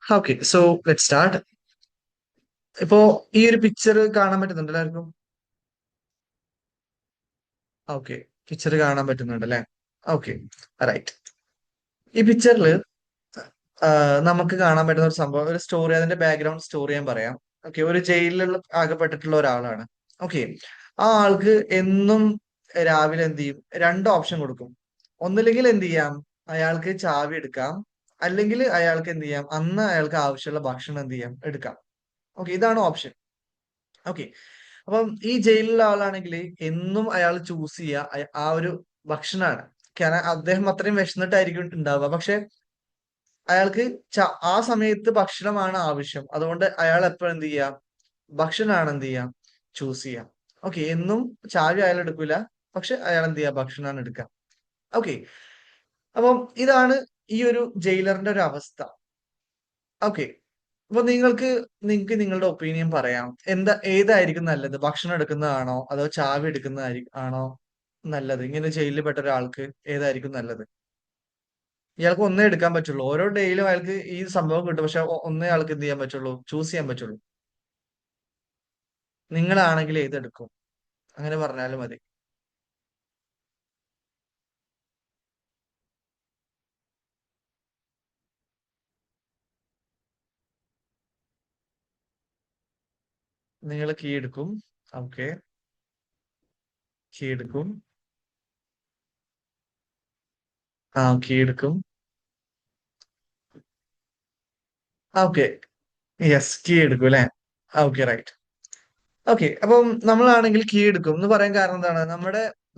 Okay, so let start. ഇപ്പോ ഈ ഒരു പിക്ചർ കാണാൻ പറ്റുന്നുണ്ട് എല്ലാവർക്കും? ഓക്കെ, പിക്ചർ കാണാൻ പറ്റുന്നുണ്ട് അല്ലെ? Okay, right. ഈ പിക്ചറിൽ നമുക്ക് കാണാൻ പറ്റുന്ന ഒരു സംഭവം, ഒരു സ്റ്റോറി, അതിന്റെ ബാക്ക്ഗ്രൗണ്ട് സ്റ്റോറി ഞാൻ പറയാം. ഓക്കെ, ഒരു ജയിലിൽ ആകപ്പെട്ടിട്ടുള്ള ഒരാളാണ്. ഓക്കെ, ആ ആൾക്ക് എന്നും രാവിലെ എന്ത് ചെയ്യും? രണ്ട് ഓപ്ഷൻ കൊടുക്കും. ഒന്നില്ലെങ്കിൽ എന്ത് ചെയ്യാം? അയാൾക്ക് ചാവി എടുക്കാം, അല്ലെങ്കിൽ അയാൾക്ക് എന്ത് ചെയ്യാം? അന്ന് അയാൾക്ക് ആവശ്യമുള്ള ഭക്ഷണം എന്ത് ചെയ്യാം? എടുക്കാം. ഓക്കെ, ഇതാണ് ഓപ്ഷൻ. ഓക്കെ, അപ്പം ഈ ജയിലിലുള്ള ആളാണെങ്കിൽ എന്നും അയാൾ ചൂസ് ചെയ്യുക ആ ഒരു ഭക്ഷണമാണ്. കാരണം അദ്ദേഹം അത്രയും വിശന്നിട്ടായിരിക്കും ഉണ്ടാവുക. പക്ഷെ അയാൾക്ക് ആ സമയത്ത് ഭക്ഷണമാണ് ആവശ്യം. അതുകൊണ്ട് അയാൾ എപ്പോഴും എന്ത് ചെയ്യാം? ഭക്ഷണമാണ് എന്ത് ചെയ്യാം? ചൂസ് ചെയ്യാം. ഓക്കെ, എന്നും ചാവി അയാൾ എടുക്കൂല. പക്ഷെ അയാൾ എന്ത് ചെയ്യാം? ഭക്ഷണമാണ് എടുക്കുക. ഓക്കെ, അപ്പം ഇതാണ് ഈ ഒരു ജയിലറിന്റെ ഒരു അവസ്ഥ. ഓക്കെ, അപ്പൊ നിങ്ങൾക്ക് നിങ്ങളുടെ ഒപ്പീനിയൻ പറയാം. ഏതായിരിക്കും നല്ലത്? ഭക്ഷണം എടുക്കുന്നതാണോ അതോ ചാവി ആണോ നല്ലത്? ഇങ്ങനെ ജയിലിൽ പെട്ട ഒരാൾക്ക് ഏതായിരിക്കും നല്ലത്? ഇയാൾക്ക് ഒന്നേ എടുക്കാൻ പറ്റുള്ളൂ. ഓരോ ഡേയിലും അയാൾക്ക് ഈ സംഭവം കിട്ടും. പക്ഷെ ഒന്നേ ആൾക്ക് എന്ത് ചെയ്യാൻ പറ്റുള്ളൂ? ചൂസ് ചെയ്യാൻ പറ്റുള്ളൂ. നിങ്ങളാണെങ്കിൽ ഏതെടുക്കും? അങ്ങനെ പറഞ്ഞാലും മതി. നിങ്ങൾ കീ എടുക്കും. ഓക്കെ, കീ എടുക്കും. ആ, കീ എടുക്കും. ഓക്കെ, യെസ്, കീ എടുക്കും അല്ലെ? Okay, right. ഓക്കെ, അപ്പം നമ്മളാണെങ്കിൽ കീ എടുക്കും എന്ന് പറയാൻ കാരണം എന്താണ്?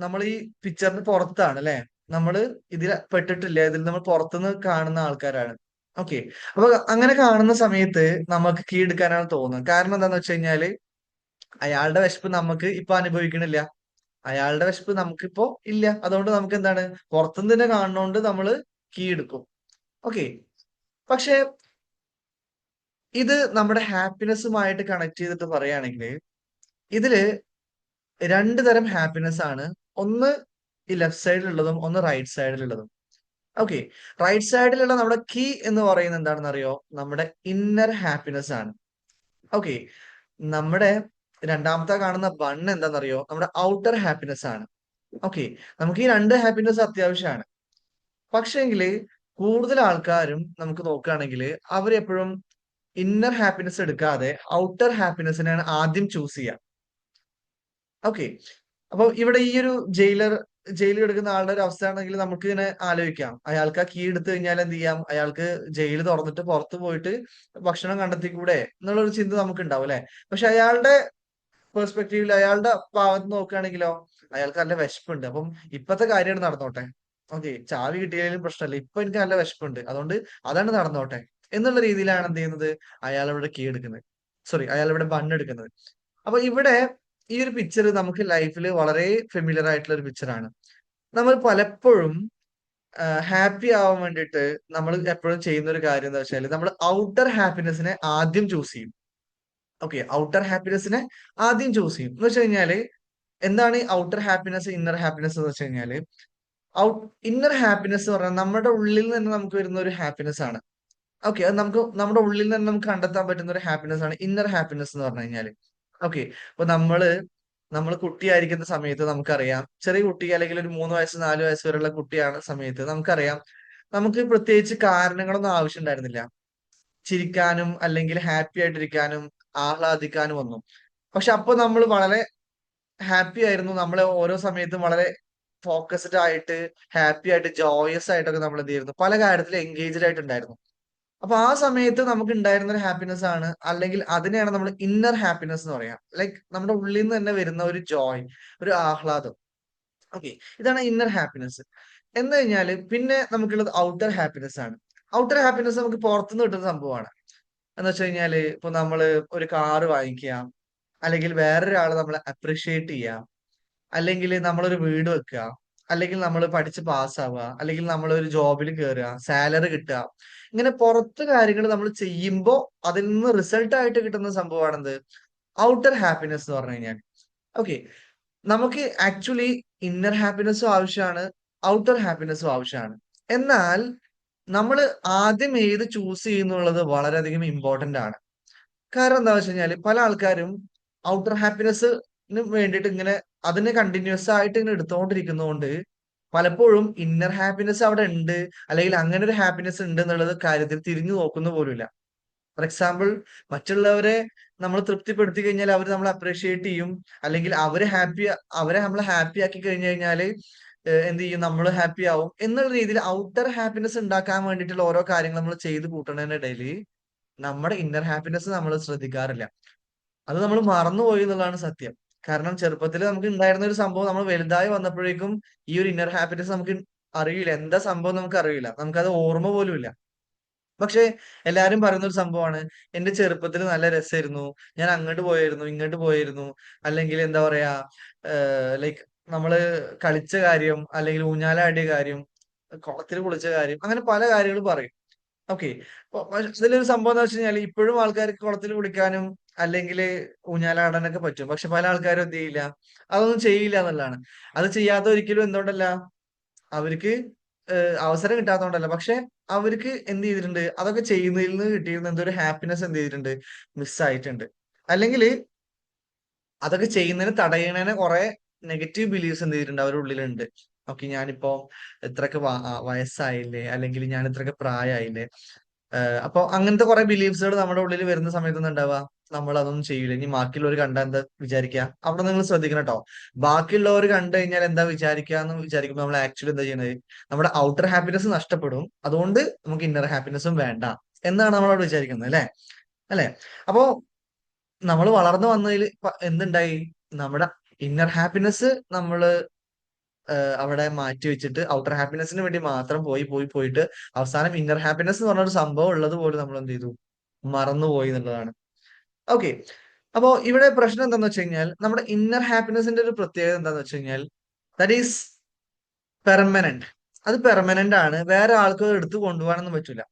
നമ്മൾ ഈ പിക്ചറിന് പുറത്താണ് അല്ലെ? നമ്മള് ഇതിൽ പെട്ടിട്ടില്ല. ഇതിൽ നമ്മൾ പുറത്തുനിന്ന് കാണുന്ന ആൾക്കാരാണ്. ഓക്കെ, അപ്പൊ അങ്ങനെ കാണുന്ന സമയത്ത് നമുക്ക് കീ എടുക്കാനാണ് തോന്നുന്നത്. കാരണം എന്താന്ന് വെച്ച് കഴിഞ്ഞാല് അയാളുടെ വിശപ്പ് നമുക്ക് ഇപ്പൊ അനുഭവിക്കണില്ല. അയാളുടെ വിശപ്പ് നമുക്കിപ്പോ ഇല്ല. അതുകൊണ്ട് നമുക്ക് എന്താണ്? പുറത്തുനിന്ന് തന്നെ കാണുന്നോണ്ട് നമ്മള് കീ എടുക്കും. ഓക്കെ, പക്ഷെ ഇത് നമ്മുടെ ഹാപ്പിനെസ്സുമായിട്ട് കണക്ട് ചെയ്തിട്ട് പറയുകയാണെങ്കിൽ ഇതില് രണ്ട് തരം ഹാപ്പിനെസ് ആണ്. ഒന്ന് ഈ ലെഫ്റ്റ് സൈഡിലുള്ളതും ഒന്ന് റൈറ്റ് സൈഡിലുള്ളതും. ഓക്കെ, റൈറ്റ് സൈഡിലുള്ള നമ്മുടെ കീ എന്ന് പറയുന്നത് എന്താണെന്ന് അറിയോ? നമ്മുടെ ഇന്നർ ഹാപ്പിനെസ് ആണ്. ഓക്കെ, നമ്മുടെ രണ്ടാമത്തെ കാണുന്ന ബൺ എന്താണെന്നറിയോ? നമ്മുടെ ഔട്ടർ ഹാപ്പിനെസ് ആണ്. ഓക്കെ, നമുക്ക് ഈ രണ്ട് ഹാപ്പിനെസ് അത്യാവശ്യമാണ്. പക്ഷേങ്കില് കൂടുതൽ ആൾക്കാരും നമുക്ക് നോക്കുകയാണെങ്കിൽ അവരെപ്പോഴും ഇന്നർ ഹാപ്പിനെസ് എടുക്കാതെ ഔട്ടർ ഹാപ്പിനെസ്സിനാണ് ആദ്യം ചൂസ് ചെയ്യുക. ഓക്കെ, അപ്പൊ ഇവിടെ ഈ ഒരു ജയിലിൽ എടുക്കുന്ന ആളുടെ ഒരു അവസ്ഥയാണെങ്കിൽ നമുക്ക് ഇങ്ങനെ ആലോചിക്കാം. അയാൾക്ക് ആ കീ എടുത്തു കഴിഞ്ഞാൽ എന്ത് ചെയ്യാം? അയാൾക്ക് ജയിൽ തുറന്നിട്ട് പുറത്തു പോയിട്ട് ഭക്ഷണം കണ്ടെത്തിക്കൂടെ എന്നുള്ള ഒരു ചിന്ത നമുക്ക് ഉണ്ടാവും അല്ലെ? പക്ഷെ അയാളുടെ പെർസ്പെക്റ്റീവിൽ, അയാളുടെ ഭാഗത്ത് നോക്കുകയാണെങ്കിലോ, അയാൾക്ക് നല്ല വിശപ്പുണ്ട്. അപ്പം ഇപ്പത്തെ കാര്യമാണ് നടന്നോട്ടെ. ഓക്കെ, ചാവി കിട്ടിയാലും പ്രശ്നമല്ല. ഇപ്പൊ എനിക്ക് നല്ല വിശപ്പുണ്ട്. അതുകൊണ്ട് അതാണ് നടന്നോട്ടെ എന്നുള്ള രീതിയിലാണ് എന്ത് ചെയ്യുന്നത്? അയാൾ ഇവിടെ കീ എടുക്കുന്നത്. സോറി, അയാൾ ഇവിടെ ബണ്ണ് എടുക്കുന്നത്. അപ്പൊ ഇവിടെ ഈ ഒരു പിക്ചർ നമുക്ക് ലൈഫിൽ വളരെ ഫെമിലിയർ ആയിട്ടുള്ള ഒരു പിക്ചറാണ്. നമ്മൾ പലപ്പോഴും ഹാപ്പി ആവാൻ വേണ്ടിയിട്ട് നമ്മൾ എപ്പോഴും ചെയ്യുന്ന ഒരു കാര്യം എന്താ വെച്ചാൽ നമ്മൾ ഔട്ടർ ഹാപ്പിനെസിനെ ആദ്യം ചൂസ് ചെയ്യും. ഓക്കെ, ഔട്ടർ ഹാപ്പിനെസിനെ ആദ്യം ചൂസ് ചെയ്യും എന്ന് വെച്ച് കഴിഞ്ഞാല് എന്താണ് ഈ ഔട്ടർ ഹാപ്പിനെസ്, ഇന്നർ ഹാപ്പിനെസ് എന്ന് വെച്ച് കഴിഞ്ഞാല് ഇന്നർ ഹാപ്പിനെസ് എന്ന് പറഞ്ഞാൽ നമ്മുടെ ഉള്ളിൽ നിന്ന് നമുക്ക് വരുന്ന ഒരു ഹാപ്പിനെസ് ആണ്. ഓക്കെ, അത് നമുക്ക് നമ്മുടെ ഉള്ളിൽ നിന്ന് നമുക്ക് കണ്ടെത്താൻ പറ്റുന്ന ഒരു ഹാപ്പിനെസ് ആണ് ഇന്നർ ഹാപ്പിനെസ് എന്ന് പറഞ്ഞു കഴിഞ്ഞാല്. ഓക്കെ, അപ്പൊ നമ്മൾ കുട്ടിയായിരിക്കുന്ന സമയത്ത് നമുക്കറിയാം, ചെറിയ കുട്ടി അല്ലെങ്കിൽ ഒരു 3 വയസ്സ് 4 വയസ്സ് വരെയുള്ള കുട്ടിയാണ് സമയത്ത് നമുക്കറിയാം, നമുക്ക് പ്രത്യേകിച്ച് കാരണങ്ങളൊന്നും ആവശ്യമുണ്ടായിരുന്നില്ല ചിരിക്കാനും അല്ലെങ്കിൽ ഹാപ്പി ആയിട്ടിരിക്കാനും ആഹ്ലാദിക്കാനും ഒന്നും. പക്ഷെ അപ്പൊ നമ്മൾ വളരെ ഹാപ്പി ആയിരുന്നു. നമ്മള് ഓരോ സമയത്തും വളരെ ഫോക്കസ്ഡ് ആയിട്ട്, ഹാപ്പി ആയിട്ട്, ജോയസ് ആയിട്ടൊക്കെ നമ്മൾ എന്ത് ചെയ്യുന്നു? പല കാര്യത്തിലും എൻഗേജ്ഡ് ആയിട്ടുണ്ടായിരുന്നു. അപ്പൊ ആ സമയത്ത് നമുക്ക് ഉണ്ടായിരുന്ന ഒരു ഹാപ്പിനെസ് ആണ്, അല്ലെങ്കിൽ അതിനെയാണ് നമ്മൾ ഇന്നർ ഹാപ്പിനെസ് എന്ന് പറയാം. ലൈക്ക് നമ്മുടെ ഉള്ളിൽ നിന്ന് തന്നെ വരുന്ന ഒരു ജോയ്, ഒരു ആഹ്ലാദം. ഓക്കെ, ഇതാണ് ഇന്നർ ഹാപ്പിനെസ്. എന്ന് കഴിഞ്ഞാല് പിന്നെ നമുക്കുള്ളത് ഔട്ടർ ഹാപ്പിനെസ് ആണ്. ഔട്ടർ ഹാപ്പിനെസ് നമുക്ക് പുറത്തുനിന്ന് കിട്ടുന്ന സംഭവമാണ്. എന്ന് വെച്ച് കഴിഞ്ഞാല് ഇപ്പൊ നമ്മള് ഒരു കാറ് വാങ്ങിക്കുക, അല്ലെങ്കിൽ വേറൊരാള് നമ്മളെ അപ്രിഷിയേറ്റ് ചെയ്യുക, അല്ലെങ്കിൽ നമ്മളൊരു വീട് വെക്കുക, അല്ലെങ്കിൽ നമ്മൾ പഠിച്ച് പാസ്സാവുക, അല്ലെങ്കിൽ നമ്മൾ ഒരു ജോബിൽ കയറുക, സാലറി കിട്ടുക. ഇങ്ങനെ പുറത്ത് കാര്യങ്ങൾ നമ്മൾ ചെയ്യുമ്പോൾ അതിൽ നിന്ന് റിസൾട്ട് ആയിട്ട് കിട്ടുന്ന സംഭവമാണെന്ത്? ഔട്ടർ ഹാപ്പിനെസ് എന്ന് പറഞ്ഞു കഴിഞ്ഞാൽ. ഓക്കെ, നമുക്ക് ആക്ച്വലി ഇന്നർ ഹാപ്പിനെസ്സും ആവശ്യമാണ്, ഔട്ടർ ഹാപ്പിനെസ്സും ആവശ്യമാണ്. എന്നാൽ നമ്മൾ ആദ്യം ഏത് ചൂസ് ചെയ്യുന്നുള്ളത് വളരെയധികം ഇമ്പോർട്ടന്റ് ആണ്. കാരണം എന്താ വെച്ച് കഴിഞ്ഞാല് പല ആൾക്കാരും ഔട്ടർ ഹാപ്പിനെസ്സിന് വേണ്ടിയിട്ട് ഇങ്ങനെ അതിനെ കണ്ടിന്യൂസ് ആയിട്ട് ഇങ്ങനെ എടുത്തുകൊണ്ടിരിക്കുന്നതുകൊണ്ട് പലപ്പോഴും ഇന്നർ ഹാപ്പിനെസ് അവിടെ ഉണ്ട്, അല്ലെങ്കിൽ അങ്ങനെ ഒരു ഹാപ്പിനെസ് ഉണ്ട് എന്നുള്ളത് കാര്യത്തിൽ തിരിഞ്ഞു നോക്കുന്ന പോലുമില്ല. ഫോർ എക്സാമ്പിൾ, മറ്റുള്ളവരെ നമ്മൾ തൃപ്തിപ്പെടുത്തി കഴിഞ്ഞാൽ അവർ നമ്മളെ അപ്രീഷിയേറ്റ് ചെയ്യും, അല്ലെങ്കിൽ അവരെ നമ്മൾ ഹാപ്പി ആക്കി കഴിഞ്ഞു കഴിഞ്ഞാല് എന്ത് ചെയ്യും, നമ്മൾ ഹാപ്പി ആവും എന്നുള്ള രീതിയിൽ ഔട്ടർ ഹാപ്പിനെസ് ഉണ്ടാക്കാൻ വേണ്ടിയിട്ടുള്ള ഓരോ കാര്യങ്ങൾ നമ്മൾ ചെയ്ത് കൂട്ടുന്നതിനിടയിൽ നമ്മുടെ ഇന്നർ ഹാപ്പിനെസ് നമ്മൾ ശ്രദ്ധിക്കാറില്ല. അത് നമ്മൾ മറന്നുപോയി എന്നുള്ളതാണ് സത്യം. കാരണം ചെറുപ്പത്തിൽ നമുക്ക് ഉണ്ടായിരുന്ന ഒരു സംഭവം നമ്മൾ വലുതായി വന്നപ്പോഴേക്കും ഈ ഒരു ഇന്നർ ഹാപ്പിനെസ് നമുക്ക് അറിയില്ല. എന്താ സംഭവം നമുക്ക് അറിയില്ല. നമുക്കത് ഓർമ്മ പോലും ഇല്ല. പക്ഷെ എല്ലാരും പറയുന്ന ഒരു സംഭവമാണ്, എന്റെ ചെറുപ്പത്തിൽ നല്ല രസമായിരുന്നു, ഞാൻ അങ്ങോട്ട് പോയായിരുന്നു, ഇങ്ങോട്ട് പോയിരുന്നു, അല്ലെങ്കിൽ എന്താ പറയാ, ലൈക്ക് നമ്മള് കളിച്ച കാര്യം, അല്ലെങ്കിൽ ഊഞ്ഞാലാടിയ കാര്യം, കുളത്തിൽ കുളിച്ച കാര്യം, അങ്ങനെ പല കാര്യങ്ങളും പറയും. ഓക്കെ. ഇതിലൊരു സംഭവം എന്താ വെച്ച് കഴിഞ്ഞാൽ ഇപ്പോഴും ആൾക്കാർക്ക് കുളത്തിൽ കുളിക്കാനും അല്ലെങ്കിൽ ഊഞ്ഞാലാടാനൊക്കെ പറ്റും. പക്ഷെ പല ആൾക്കാരും എന്ത് ചെയ്യില്ല, അതൊന്നും ചെയ്യില്ല എന്നുള്ളതാണ്. അത് ചെയ്യാത്ത ഒരിക്കലും എന്തുകൊണ്ടല്ല, അവർക്ക് അവസരം കിട്ടാത്തതുകൊണ്ടല്ല. പക്ഷെ അവർക്ക് എന്ത് ചെയ്തിട്ടുണ്ട്, അതൊക്കെ ചെയ്യുന്നതിൽ നിന്ന് കിട്ടിയിരുന്ന എന്തോ ഒരു ഹാപ്പിനെസ് എന്ത് ചെയ്തിട്ടുണ്ട്, മിസ്സായിട്ടുണ്ട്. അല്ലെങ്കിൽ അതൊക്കെ ചെയ്യുന്നതിന് തടയണേനെ കുറെ നെഗറ്റീവ് ബിലീഫ്സ് എന്ത് ചെയ്തിട്ടുണ്ട് അവരുടെ ഉള്ളിലുണ്ട്. ഓക്കെ, ഞാനിപ്പോ ഇത്രയൊക്കെ വയസ്സായില്ലേ, അല്ലെങ്കിൽ ഞാൻ ഇത്രയൊക്കെ പ്രായമായില്ലേ. അപ്പൊ അങ്ങനത്തെ കുറെ ബിലീഫ്സുകൾ നമ്മുടെ ഉള്ളിൽ വരുന്ന സമയത്ത് എന്താ ഉണ്ടാവുക, നമ്മൾ അതൊന്നും ചെയ്യില്ല. ഇനി ബാക്കിയുള്ളവർ കണ്ടാ എന്താ വിചാരിക്കുക, അവിടെ നിങ്ങൾ ശ്രദ്ധിക്കണം കേട്ടോ. ബാക്കിയുള്ളവർ കണ്ടു കഴിഞ്ഞാൽ എന്താ വിചാരിക്കുക എന്ന് വിചാരിക്കുമ്പോൾ നമ്മൾ ആക്ച്വലി എന്താ ചെയ്യുന്നത്, നമ്മുടെ ഔട്ടർ ഹാപ്പിനെസ് നഷ്ടപ്പെടും. അതുകൊണ്ട് നമുക്ക് ഇന്നർ ഹാപ്പിനെസ്സും വേണ്ട എന്നാണ് നമ്മൾ അവിടെ വിചാരിക്കുന്നത്, അല്ലെ? അല്ലെ? അപ്പോ നമ്മൾ വളർന്നു വന്നതിൽ എന്തുണ്ടായി, നമ്മുടെ ഇന്നർ ഹാപ്പിനെസ് നമ്മള് അവിടെ മാറ്റി വെച്ചിട്ട് ഔട്ടർ ഹാപ്പിനെസിന് വേണ്ടി മാത്രം പോയിട്ട് അവസാനം ഇന്നർ ഹാപ്പിനെസ് എന്ന് പറഞ്ഞ ഒരു സംഭവം ഉള്ളത് പോലും നമ്മൾ എന്ത് ചെയ്തു, മറന്നുപോയി എന്നുള്ളതാണ്. ഓക്കെ. അപ്പോ ഇവിടെ പ്രശ്നം എന്താന്ന് വെച്ച് കഴിഞ്ഞാൽ നമ്മുടെ ഇന്നർ ഹാപ്പിനെസിന്റെ ഒരു പ്രത്യേകത എന്താന്ന് വെച്ച് കഴിഞ്ഞാൽ ദാറ്റ് ഈസ് പെർമനന്റ്. അത് പെർമനന്റ് ആണ്, വേറെ ആൾക്ക് എടുത്തു കൊണ്ടുപോകാനൊന്നും പറ്റൂല.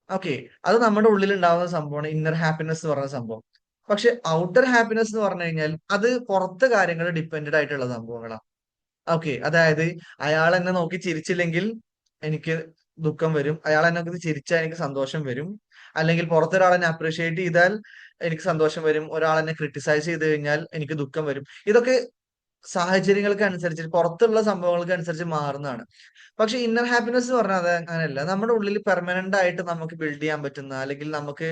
ഓക്കെ. അത് നമ്മുടെ ഉള്ളിൽ ഉണ്ടാവുന്ന സംഭവമാണ് ഇന്നർ ഹാപ്പിനെസ് എന്ന് പറയുന്ന സംഭവം. പക്ഷെ ഔട്ടർ ഹാപ്പിനെസ് എന്ന് പറഞ്ഞു കഴിഞ്ഞാൽ അത് പുറത്തെ കാര്യങ്ങൾ ഡിപ്പെൻഡന്റ് ആയിട്ടുള്ള സംഭവങ്ങളാണ്. ഓക്കെ. അതായത് അയാൾ എന്നെ നോക്കി ചിരിച്ചില്ലെങ്കിൽ എനിക്ക് ദുഃഖം വരും. അയാൾ എന്നെ നോക്കി ചിരിച്ചാൽ എനിക്ക് സന്തോഷം വരും. അല്ലെങ്കിൽ പുറത്തൊരാൾ എന്നെ അപ്രീഷിയേറ്റ് ചെയ്താൽ എനിക്ക് സന്തോഷം വരും. ഒരാൾ എന്നെ ക്രിട്ടിസൈസ് ചെയ്ത് കഴിഞ്ഞാൽ എനിക്ക് ദുഃഖം വരും. ഇതൊക്കെ സാഹചര്യങ്ങൾക്ക് അനുസരിച്ച് പുറത്തുള്ള സംഭവങ്ങൾക്ക് അനുസരിച്ച് മാറുന്നതാണ്. പക്ഷെ ഇന്നർ ഹാപ്പിനെസ് എന്ന് പറഞ്ഞാൽ അത് അങ്ങനെയല്ല. നമ്മുടെ ഉള്ളിൽ പെർമനന്റ് ആയിട്ട് നമുക്ക് ബിൽഡ് ചെയ്യാൻ പറ്റുന്ന, അല്ലെങ്കിൽ നമുക്ക്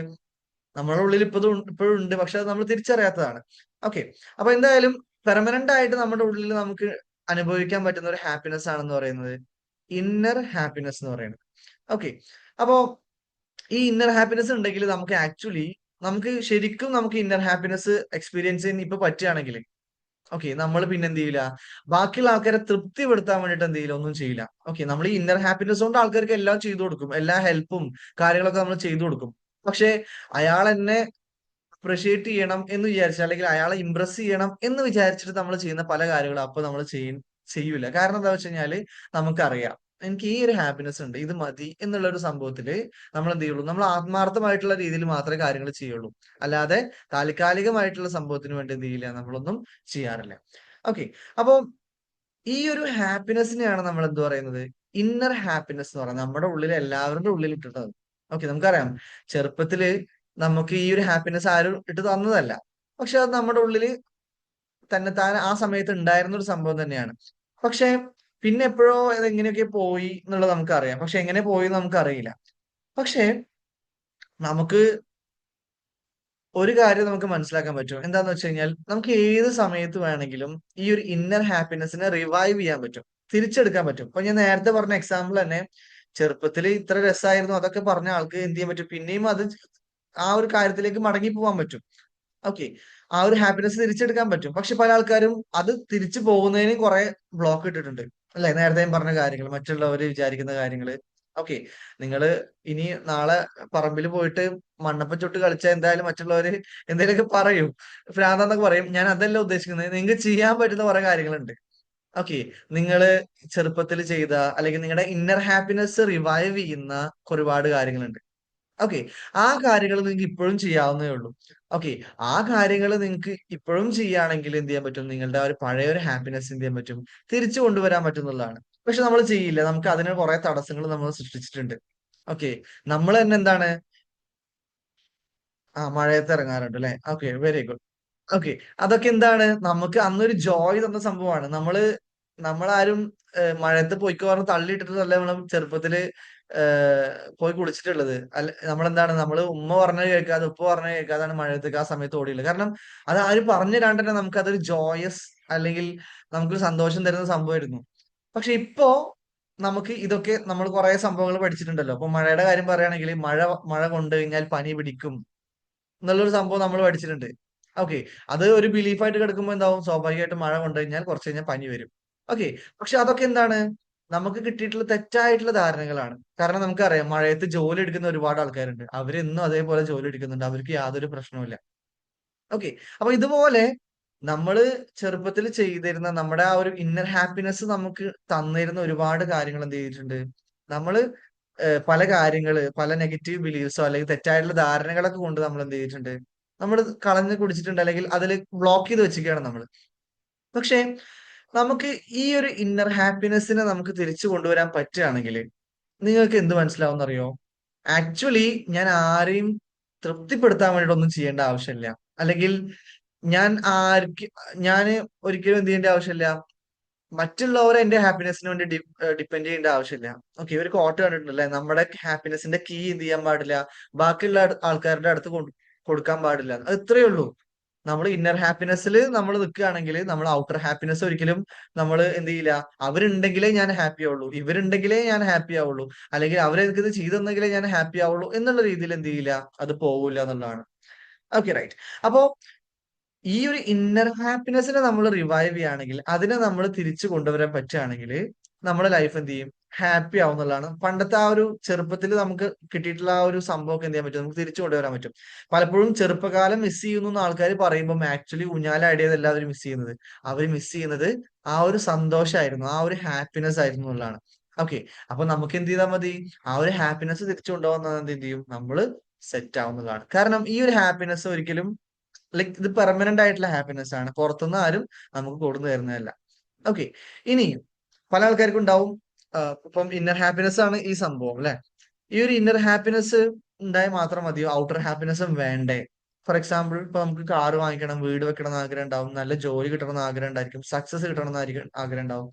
നമ്മുടെ ഉള്ളിൽ ഇപ്പോഴും ഉണ്ട്, പക്ഷെ അത് നമ്മൾ തിരിച്ചറിയാത്തതാണ്. ഓക്കെ. അപ്പൊ എന്തായാലും പെർമനന്റ് ആയിട്ട് നമ്മുടെ ഉള്ളിൽ നമുക്ക് അനുഭവിക്കാൻ പറ്റുന്ന ഒരു ഹാപ്പിനെസ് ആണെന്ന് പറയുന്നത് ഇന്നർ ഹാപ്പിനെസ് എന്ന് പറയുന്നത്. ഓക്കെ. അപ്പോ ഈ ഇന്നർ ഹാപ്പിനെസ് ഉണ്ടെങ്കിൽ നമുക്ക് ആക്ച്വലി നമുക്ക് ശരിക്കും നമുക്ക് ഇന്നർ ഹാപ്പിനെസ് എക്സ്പീരിയൻസ് ചെയ്യാൻ ഇപ്പൊ പറ്റുകയാണെങ്കിൽ ഓക്കെ, നമ്മൾ പിന്നെ എന്ത് ചെയ്യില്ല, ബാക്കിയുള്ള ആൾക്കാരെ തൃപ്തിപ്പെടുത്താൻ വേണ്ടിട്ട് എന്ത് ചെയ്യില്ല, ഒന്നും ചെയ്യില്ല. ഓക്കെ, നമ്മൾ ഈ ഇന്നർ ഹാപ്പിനെസ് കൊണ്ട് ആൾക്കാർക്ക് എല്ലാം ചെയ്തു കൊടുക്കും, എല്ലാ ഹെൽപ്പും കാര്യങ്ങളൊക്കെ നമ്മൾ ചെയ്തു കൊടുക്കും. പക്ഷെ അയാൾ എന്നെ അപ്രിഷിയേറ്റ് ചെയ്യണം എന്ന് വിചാരിച്ച, അല്ലെങ്കിൽ അയാളെ ഇംപ്രസ് ചെയ്യണം എന്ന് വിചാരിച്ചിട്ട് നമ്മൾ ചെയ്യുന്ന പല കാര്യങ്ങളും അപ്പൊ നമ്മൾ ചെയ്യൂല. കാരണം എന്താ വെച്ച് കഴിഞ്ഞാല് നമുക്കറിയാം എനിക്ക് ഈ ഒരു ഹാപ്പിനെസ് ഉണ്ട്, ഇത് മതി എന്നുള്ള ഒരു സംഭവത്തില് നമ്മൾ എന്ത് ചെയ്യുള്ളൂ, നമ്മൾ ആത്മാർത്ഥമായിട്ടുള്ള രീതിയിൽ മാത്രമേ കാര്യങ്ങൾ ചെയ്യുള്ളൂ. അല്ലാതെ താൽക്കാലികമായിട്ടുള്ള സംഭവത്തിന് വേണ്ടി എന്ത് ചെയ്യില്ല, നമ്മളൊന്നും ചെയ്യാറില്ല. ഓക്കെ. അപ്പൊ ഈ ഒരു ഹാപ്പിനെസ്സിനെയാണ് നമ്മൾ എന്ത് പറയുന്നത്, ഇന്നർ ഹാപ്പിനെസ് എന്ന് പറയുന്നത്. നമ്മുടെ ഉള്ളിൽ എല്ലാവരുടെ ഉള്ളിൽ ഇട്ടിട്ടത്. ഓക്കെ, നമുക്കറിയാം ചെറുപ്പത്തില് നമുക്ക് ഈ ഒരു ഹാപ്പിനെസ് ആരും ഇട്ട് തന്നതല്ല. പക്ഷെ അത് നമ്മുടെ ഉള്ളിൽ തന്നെത്താൻ ആ സമയത്ത് ഉണ്ടായിരുന്ന ഒരു സംഭവം തന്നെയാണ്. പക്ഷെ പിന്നെ എപ്പോഴോ അത് എങ്ങനെയൊക്കെ പോയി എന്നുള്ളത് നമുക്കറിയാം. പക്ഷെ എങ്ങനെ പോയി എന്ന് നമുക്കറിയില്ല. പക്ഷെ നമുക്ക് ഒരു കാര്യം നമുക്ക് മനസ്സിലാക്കാൻ പറ്റും. എന്താന്ന് വെച്ച് കഴിഞ്ഞാൽ നമുക്ക് ഏത് സമയത്ത് വേണമെങ്കിലും ഈ ഒരു ഇന്നർ ഹാപ്പിനെസിനെ റിവൈവ് ചെയ്യാൻ പറ്റും. തിരിച്ചെടുക്കാൻ പറ്റും. ഇപ്പൊ ഞാൻ നേരത്തെ പറഞ്ഞ എക്സാമ്പിൾ തന്നെ, ചെറുപ്പത്തിൽ ഇത്ര രസമായിരുന്നു അതൊക്കെ പറഞ്ഞ ആൾക്ക് എന്ത് ചെയ്യാൻ പറ്റും, പിന്നെയും അത് ആ ഒരു കാര്യത്തിലേക്ക് മടങ്ങി പോകാൻ പറ്റും. ഓക്കെ. ആ ഒരു ഹാപ്പിനെസ് തിരിച്ചെടുക്കാൻ പറ്റും. പക്ഷെ പല ആൾക്കാരും അത് തിരിച്ചു പോകുന്നതിന് കുറെ ബ്ലോക്ക് ഇട്ടിട്ടുണ്ട്. അല്ലെ? നേരത്തെ ഞാൻ പറഞ്ഞ കാര്യങ്ങൾ, മറ്റുള്ളവര് വിചാരിക്കുന്ന കാര്യങ്ങള്. ഓക്കെ. നിങ്ങള് ഇനി നാളെ പറമ്പിൽ പോയിട്ട് മണ്ണപ്പം ചുട്ട് കളിച്ചാൽ എന്തായാലും മറ്റുള്ളവര് എന്തെങ്കിലുമൊക്കെ പറയും. ഭ്രാന്താന്നൊക്കെ പറയും. ഞാൻ അതല്ല ഉദ്ദേശിക്കുന്നത്. നിങ്ങൾക്ക് ചെയ്യാൻ പറ്റുന്ന കുറെ കാര്യങ്ങളുണ്ട്. ഓക്കെ. നിങ്ങള് ചെറുപ്പത്തിൽ ചെയ്ത, അല്ലെങ്കിൽ നിങ്ങളുടെ ഇന്നർ ഹാപ്പിനെസ് റിവൈവ് ചെയ്യുന്ന ഒരുപാട് കാര്യങ്ങളുണ്ട്. ഓക്കെ. ആ കാര്യങ്ങൾ നിങ്ങൾക്ക് ഇപ്പോഴും ചെയ്യാവുന്നതേ ഉള്ളൂ. ഓക്കെ. ആ കാര്യങ്ങൾ നിങ്ങൾക്ക് ഇപ്പോഴും ചെയ്യുകയാണെങ്കിൽ എന്ത് ചെയ്യാൻ പറ്റും, നിങ്ങളുടെ ആ ഒരു പഴയ ഒരു ഹാപ്പിനെസ് എന്ത് ചെയ്യാൻ പറ്റും, തിരിച്ചു കൊണ്ടുവരാൻ പറ്റും എന്നുള്ളതാണ്. പക്ഷെ നമ്മൾ ചെയ്യില്ല. നമുക്ക് അതിന് കുറെ തടസ്സങ്ങൾ നമ്മൾ സൃഷ്ടിച്ചിട്ടുണ്ട്. ഓക്കെ. നമ്മൾ തന്നെ എന്താണ് മഴയത്ത് ഇറങ്ങാറുണ്ട് അല്ലെ? Okay, very good. ഓക്കെ. അതൊക്കെ എന്താണ് നമുക്ക് അന്നൊരു ജോയ് തന്ന സംഭവമാണ്. നമ്മളാരും മഴയത്ത് പൊയ്ക്കോ പറഞ്ഞ് തള്ളിയിട്ടിട്ടല്ല നമ്മള് ചെറുപ്പത്തില് ഏഹ് പോയി കുളിച്ചിട്ടുള്ളത്. അല്ല നമ്മളെന്താണ് നമ്മള് ഉമ്മ പറഞ്ഞത് കേൾക്കാതെ ഉപ്പ പറഞ്ഞത് കേൾക്കാതാണ് മഴയത്തേക്ക് ആ സമയത്ത് ഓടിയുള്ളത്. കാരണം അത് ആരും പറഞ്ഞു തരാണ്ട് തന്നെ നമുക്ക് അതൊരു ജോയസ് അല്ലെങ്കിൽ നമുക്കൊരു സന്തോഷം തരുന്ന സംഭവമായിരുന്നു. പക്ഷെ ഇപ്പോ നമുക്ക് ഇതൊക്കെ നമ്മൾ കുറെ സംഭവങ്ങൾ പഠിച്ചിട്ടുണ്ടല്ലോ. അപ്പൊ മഴയുടെ കാര്യം പറയുകയാണെങ്കിൽ മഴ കൊണ്ട് കഴിഞ്ഞാൽ പനി പിടിക്കും എന്നുള്ളൊരു സംഭവം നമ്മൾ പഠിച്ചിട്ടുണ്ട്. ഓക്കെ. അത് ഒരു ബിലീഫായിട്ട് കിടക്കുമ്പോൾ എന്താവും സ്വാഭാവികമായിട്ടും മഴ കൊണ്ടു കഴിഞ്ഞാൽ കുറച്ച് കഴിഞ്ഞാൽ പനി വരും. ഓക്കെ. പക്ഷെ അതൊക്കെ എന്താണ് നമുക്ക് കിട്ടിയിട്ടുള്ള തെറ്റായിട്ടുള്ള ധാരണകളാണ്. കാരണം നമുക്കറിയാം മഴയത്ത് ജോലി എടുക്കുന്ന ഒരുപാട് ആൾക്കാരുണ്ട്. അവരെന്നും അതേപോലെ ജോലി എടുക്കുന്നുണ്ട്. അവർക്ക് യാതൊരു പ്രശ്നവുമില്ല. ഓക്കെ. അപ്പൊ ഇതുപോലെ നമ്മള് ചെറുപ്പത്തിൽ ചെയ്തിരുന്ന നമ്മുടെ ആ ഒരു ഇന്നർ ഹാപ്പിനെസ് നമുക്ക് തന്നിരുന്ന ഒരുപാട് കാര്യങ്ങൾ എന്ത് ചെയ്തിട്ടുണ്ട്? നമ്മള് പല പല നെഗറ്റീവ് ബിലീഫ്സോ അല്ലെങ്കിൽ തെറ്റായിട്ടുള്ള ധാരണകളൊക്കെ കൊണ്ട് നമ്മൾ എന്ത് ചെയ്തിട്ടുണ്ട്? നമ്മള് കളഞ്ഞു കുടിച്ചിട്ടുണ്ട് അല്ലെങ്കിൽ അതില് ബ്ലോക്ക് ചെയ്ത് വെച്ചിരിക്കുകയാണ് നമ്മള്. പക്ഷേ നമുക്ക് ഈ ഒരു ഇന്നർ ഹാപ്പിനെസ്സിനെ നമുക്ക് തിരിച്ചു കൊണ്ടുവരാൻ പറ്റുകയാണെങ്കിൽ നിങ്ങൾക്ക് എന്ത് മനസ്സിലാവുമെന്നറിയോ? ആക്ച്വലി ഞാൻ ആരെയും തൃപ്തിപ്പെടുത്താൻ വേണ്ടിയിട്ടൊന്നും ചെയ്യേണ്ട ആവശ്യമില്ല. അല്ലെങ്കിൽ ഞാൻ ആർക്ക് ഞാന് ഒരിക്കലും എന്ത് ചെയ്യേണ്ട ആവശ്യമില്ല. മറ്റുള്ളവരെ എന്റെ ഹാപ്പിനെസ്സിന് വേണ്ടി ഡിപ്പെൻഡ് ചെയ്യേണ്ട ആവശ്യമില്ല. ഓക്കെ. ഒരു കോട്ട് കണ്ടിട്ടുണ്ടല്ലേ? നമ്മുടെ ഹാപ്പിനെസ്സിന്റെ കീ എന്ത് ചെയ്യാൻ പാടില്ല, ബാക്കിയുള്ള ആൾക്കാരുടെ അടുത്ത് കൊടുക്കാൻ പാടില്ല. അത് ഇത്രയേ ഉള്ളൂ. നമ്മൾ ഇന്നർ ഹാപ്പിനെസ്സിൽ നമ്മൾ നിൽക്കുകയാണെങ്കിൽ നമ്മൾ ഔട്ടർ ഹാപ്പിനെസ് ഒരിക്കലും നമ്മൾ എന്ത് ചെയ്യില്ല. അവരുണ്ടെങ്കിലേ ഞാൻ ഹാപ്പി ആവുള്ളൂ, ഇവരുണ്ടെങ്കിലേ ഞാൻ ഹാപ്പി ആവുള്ളൂ, അല്ലെങ്കിൽ അവരെനിക്കിത് ചെയ്തു തന്നെങ്കിലേ ഞാൻ ഹാപ്പി ആവുള്ളൂ എന്നുള്ള രീതിയിൽ എന്ത് ചെയ്യില്ല, അത് പോകില്ല എന്നുള്ളതാണ്. Okay, right. അപ്പോ ഈ ഒരു ഇന്നർ ഹാപ്പിനെസിനെ നമ്മൾ റിവൈവ് ചെയ്യുകയാണെങ്കിൽ അതിനെ നമ്മൾ തിരിച്ചു കൊണ്ടുവരാൻ പറ്റുകയാണെങ്കിൽ നമ്മുടെ ലൈഫ് എന്ത് ചെയ്യും, ഹാപ്പി ആവും എന്നുള്ളതാണ്. പണ്ടത്തെ ആ ഒരു ചെറുപ്പത്തിൽ നമുക്ക് കിട്ടിയിട്ടുള്ള ആ ഒരു സംഭവമൊക്കെ എന്ത് ചെയ്യാൻ പറ്റും, നമുക്ക് തിരിച്ചു കൊണ്ടുവരാൻ പറ്റും. പലപ്പോഴും ചെറുപ്പകാലം മിസ് ചെയ്യുന്നു എന്ന് ആൾക്കാർ പറയുമ്പോൾ ആക്ച്വലി ഊഞ്ഞാലാടിയതല്ല അവർ മിസ് ചെയ്യുന്നത്. അവർ മിസ് ചെയ്യുന്നത് ആ ഒരു സന്തോഷമായിരുന്നു, ആ ഒരു ഹാപ്പിനെസ് ആയിരുന്നു എന്നുള്ളതാണ്. ഓക്കെ. അപ്പൊ നമുക്ക് എന്ത് ചെയ്താൽ മതി, ആ ഒരു ഹാപ്പിനെസ് തിരിച്ചു കൊണ്ടുപോകുന്നത് എന്ത് ചെയ്യും, നമ്മള് സെറ്റ് ആവുന്നതാണ്. കാരണം ഈ ഒരു ഹാപ്പിനെസ് ഒരിക്കലും ലൈക് ഇത് പെർമനന്റ് ആയിട്ടുള്ള ഹാപ്പിനെസ് ആണ്, പുറത്തുനിന്ന് ആരും നമുക്ക് കൊടുന്നു തരുന്നതല്ല. ഓക്കെ. ഇനി പല ആൾക്കാർക്കും ഉണ്ടാവും ഇപ്പം ഇന്നർ ഹാപ്പിനെസ് ആണ് ഈ സംഭവം അല്ലെ. ഈ ഒരു ഇന്നർ ഹാപ്പിനെസ് ഉണ്ടായാൽ മാത്രം മതിയോ, ഔട്ടർ ഹാപ്പിനെസ്സും വേണ്ടേ? ഫോർ എക്സാമ്പിൾ ഇപ്പൊ നമുക്ക് കാർ വാങ്ങിക്കണം, വീട് വെക്കണം എന്ന് ആഗ്രഹം ഉണ്ടാവും, നല്ല ജോലി കിട്ടണം എന്ന് ആഗ്രഹം ഉണ്ടായിരിക്കും, സക്സസ് കിട്ടണം എന്ന് ആഗ്രഹം ഉണ്ടാവും.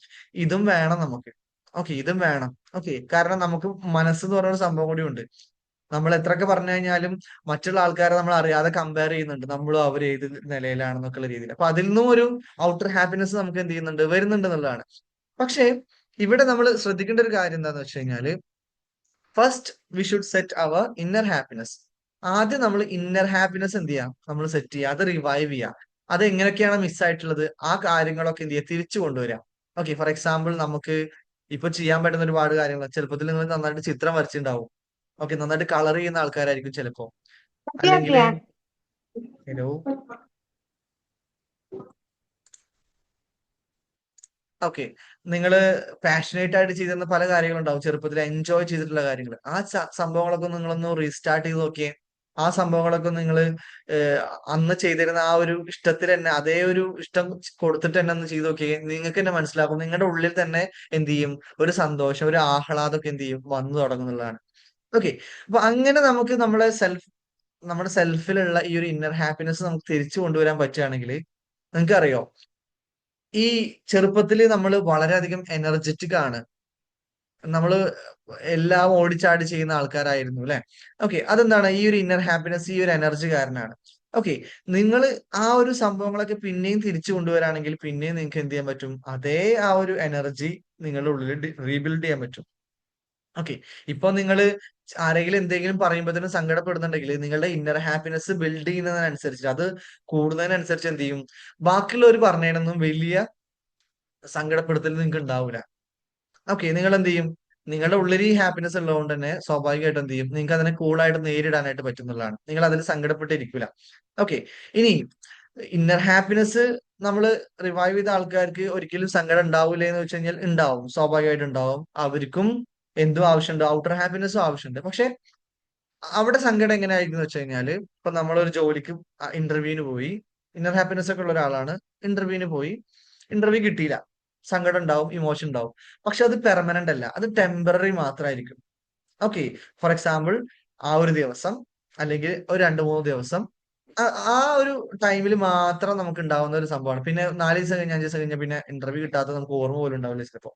ഇതും വേണം നമുക്ക്. ഓക്കെ, ഇതും വേണം. ഓക്കെ. കാരണം നമുക്ക് മനസ്സ് എന്ന് പറയുന്ന ഒരു സംഭവം കൂടി ഉണ്ട്. നമ്മൾ എത്രയൊക്കെ പറഞ്ഞു കഴിഞ്ഞാലും മറ്റുള്ള ആൾക്കാരെ നമ്മൾ അറിയാതെ കമ്പയർ ചെയ്യുന്നുണ്ട്, നമ്മളും അവർ ഏത് നിലയിലാണെന്നൊക്കെയുള്ള രീതിയിൽ. അപ്പൊ അതിൽ നിന്നും ഒരു ഔട്ടർ ഹാപ്പിനെസ് നമുക്ക് എന്ത് ചെയ്യുന്നുണ്ട്, വരുന്നുണ്ട് എന്നുള്ളതാണ്. പക്ഷേ ഇവിടെ നമ്മൾ ശ്രദ്ധിക്കേണ്ട ഒരു കാര്യം എന്താന്ന് വെച്ച് കഴിഞ്ഞാല്, first we should set our inner happiness. ആദ്യം നമ്മൾ ഇന്നർ ഹാപ്പിനെസ് എന്ത് ചെയ്യാം, നമ്മൾ സെറ്റ് ചെയ്യുക, അത് റിവൈവ് ചെയ്യുക. അത് എങ്ങനെയൊക്കെയാണ് മിസ് ആയിട്ടുള്ളത് ആ കാര്യങ്ങളൊക്കെ എന്ത് ചെയ്യുക, തിരിച്ചു കൊണ്ടുവരാം. ഓക്കെ. ഫോർ എക്സാമ്പിൾ നമുക്ക് ഇപ്പൊ ചെയ്യാൻ പറ്റുന്ന ഒരുപാട് കാര്യങ്ങൾ, ചെറുപ്പത്തിൽ നിങ്ങൾ നന്നായിട്ട് ചിത്രം വരച്ചിട്ടുണ്ടാവും. ഓക്കെ. നന്നായിട്ട് കളർ ചെയ്യുന്ന ആൾക്കാരായിരിക്കും ചിലപ്പോ. അല്ലെങ്കിൽ ഹലോ. ഓക്കെ. നിങ്ങള് പാഷനേറ്റ് ആയിട്ട് ചെയ്തിരുന്ന പല കാര്യങ്ങളുണ്ടാവും ചെറുപ്പത്തിൽ, എൻജോയ് ചെയ്തിട്ടുള്ള കാര്യങ്ങൾ. ആ സംഭവങ്ങളൊക്കെ നിങ്ങളൊന്ന് റീസ്റ്റാർട്ട് ചെയ്ത് നോക്കിയേ. ആ സംഭവങ്ങളൊക്കെ നിങ്ങൾ അന്ന് ചെയ്തിരുന്ന ആ ഒരു ഇഷ്ടത്തിൽ തന്നെ അതേ ഒരു ഇഷ്ടം കൊടുത്തിട്ട് തന്നെ ഒന്ന് ചെയ്ത് നോക്കിയേ. നിങ്ങൾക്ക് തന്നെ മനസ്സിലാക്കും നിങ്ങളുടെ ഉള്ളിൽ തന്നെ എന്ത് ചെയ്യും, ഒരു സന്തോഷം, ഒരു ആഹ്ലാദമൊക്കെ എന്ത് ചെയ്യും, വന്നു തുടങ്ങുന്നതാണ്. ഓക്കെ. അപ്പൊ അങ്ങനെ നമുക്ക് നമ്മുടെ സെൽഫിലുള്ള ഈ ഒരു ഇന്നർ ഹാപ്പിനെസ് നമുക്ക് തിരിച്ചു കൊണ്ടുവരാൻ പറ്റുകയാണെങ്കിൽ, നിങ്ങൾക്കറിയോ ഈ ചെറുപ്പത്തിൽ നമ്മൾ വളരെയധികം എനർജറ്റിക് ആണ്. നമ്മള് എല്ലാം ഓടിച്ചാടി ചെയ്യുന്ന ആൾക്കാരായിരുന്നു അല്ലെ. ഓക്കെ. അതെന്താണ്, ഈ ഒരു ഇന്നർ ഹാപ്പിനെസ്, ഈ ഒരു എനർജി കാരണമാണ്. ഓക്കെ. നിങ്ങൾ ആ ഒരു സംഭവങ്ങളൊക്കെ പിന്നെയും തിരിച്ചു കൊണ്ടുവരാണെങ്കിൽ പിന്നെയും നിങ്ങൾക്ക് എന്ത് ചെയ്യാൻ പറ്റും, അതേ ആ ഒരു എനർജി നിങ്ങളുടെ ഉള്ളിൽ റീബിൽഡ് ചെയ്യാൻ പറ്റും. ഓക്കെ. ഇപ്പൊ നിങ്ങള് ആരെങ്കിലും എന്തെങ്കിലും പറയുമ്പോഴത്തേനും സങ്കടപ്പെടുന്നുണ്ടെങ്കിൽ നിങ്ങളുടെ ഇന്നർ ഹാപ്പിനെസ് ബിൽഡ് ചെയ്യുന്നതിനനുസരിച്ച്, അത് കൂടുന്നതിനനുസരിച്ച് എന്ത് ചെയ്യും, ബാക്കിയുള്ളവർ പറഞ്ഞതിനൊന്നും വലിയ സങ്കടപ്പെടുത്തൽ നിങ്ങൾക്ക് ഉണ്ടാവില്ല. ഓക്കെ. നിങ്ങൾ എന്ത് ചെയ്യും, നിങ്ങളുടെ ഉള്ളിൽ ഈ ഹാപ്പിനെസ് ഉള്ളതുകൊണ്ട് തന്നെ സ്വാഭാവികമായിട്ട് എന്ത് ചെയ്യും, നിങ്ങൾക്ക് അതിനെ കൂളായിട്ട് നേരിടാനായിട്ട് പറ്റുന്നതാണ്. നിങ്ങൾ അതിൽ സങ്കടപ്പെട്ടിരിക്കില്ല. ഓക്കെ. ഇനി ഇന്നർ ഹാപ്പിനെസ് നമ്മൾ റിവൈവ് ചെയ്ത ആൾക്കാർക്ക് ഒരിക്കലും സങ്കടം ഉണ്ടാവില്ല എന്ന് വെച്ച് കഴിഞ്ഞാൽ ഉണ്ടാവും, സ്വാഭാവികമായിട്ട് ഉണ്ടാവും. അവർക്കും എന്തും ആവശ്യമുണ്ട്, ഔട്ടർ ഹാപ്പിനെസ്സും ആവശ്യമുണ്ട്. പക്ഷെ അവിടെ സങ്കടം എങ്ങനെയായിരിക്കും എന്ന് വെച്ച് കഴിഞ്ഞാല്, ഇപ്പൊ നമ്മളൊരു ജോലിക്ക് ഇന്റർവ്യൂവിന് പോയി, ഇന്നർ ഹാപ്പിനെസ് ഒക്കെ ഉള്ള ഒരാളാണ്, ഇന്റർവ്യൂവിന് പോയി, ഇന്റർവ്യൂ കിട്ടിയില്ല, സങ്കടം ഉണ്ടാവും, ഇമോഷൻ ഉണ്ടാവും. പക്ഷെ അത് പെർമനന്റ് അല്ല, അത് ടെമ്പററി മാത്രമായിരിക്കും. ഓക്കെ. ഫോർ എക്സാമ്പിൾ ആ ഒരു ദിവസം അല്ലെങ്കിൽ ഒരു 2-3 ദിവസം ആ ആ ഒരു ടൈമിൽ മാത്രം നമുക്ക് ഉണ്ടാവുന്ന ഒരു സംഭവമാണ്. പിന്നെ 4 ദിവസം കഴിഞ്ഞ് 5 ദിവസം കഴിഞ്ഞാൽ പിന്നെ ഇന്റർവ്യൂ കിട്ടാത്തത് നമുക്ക് ഓർമ്മ പോലും ഉണ്ടാവില്ല ചിലപ്പോ.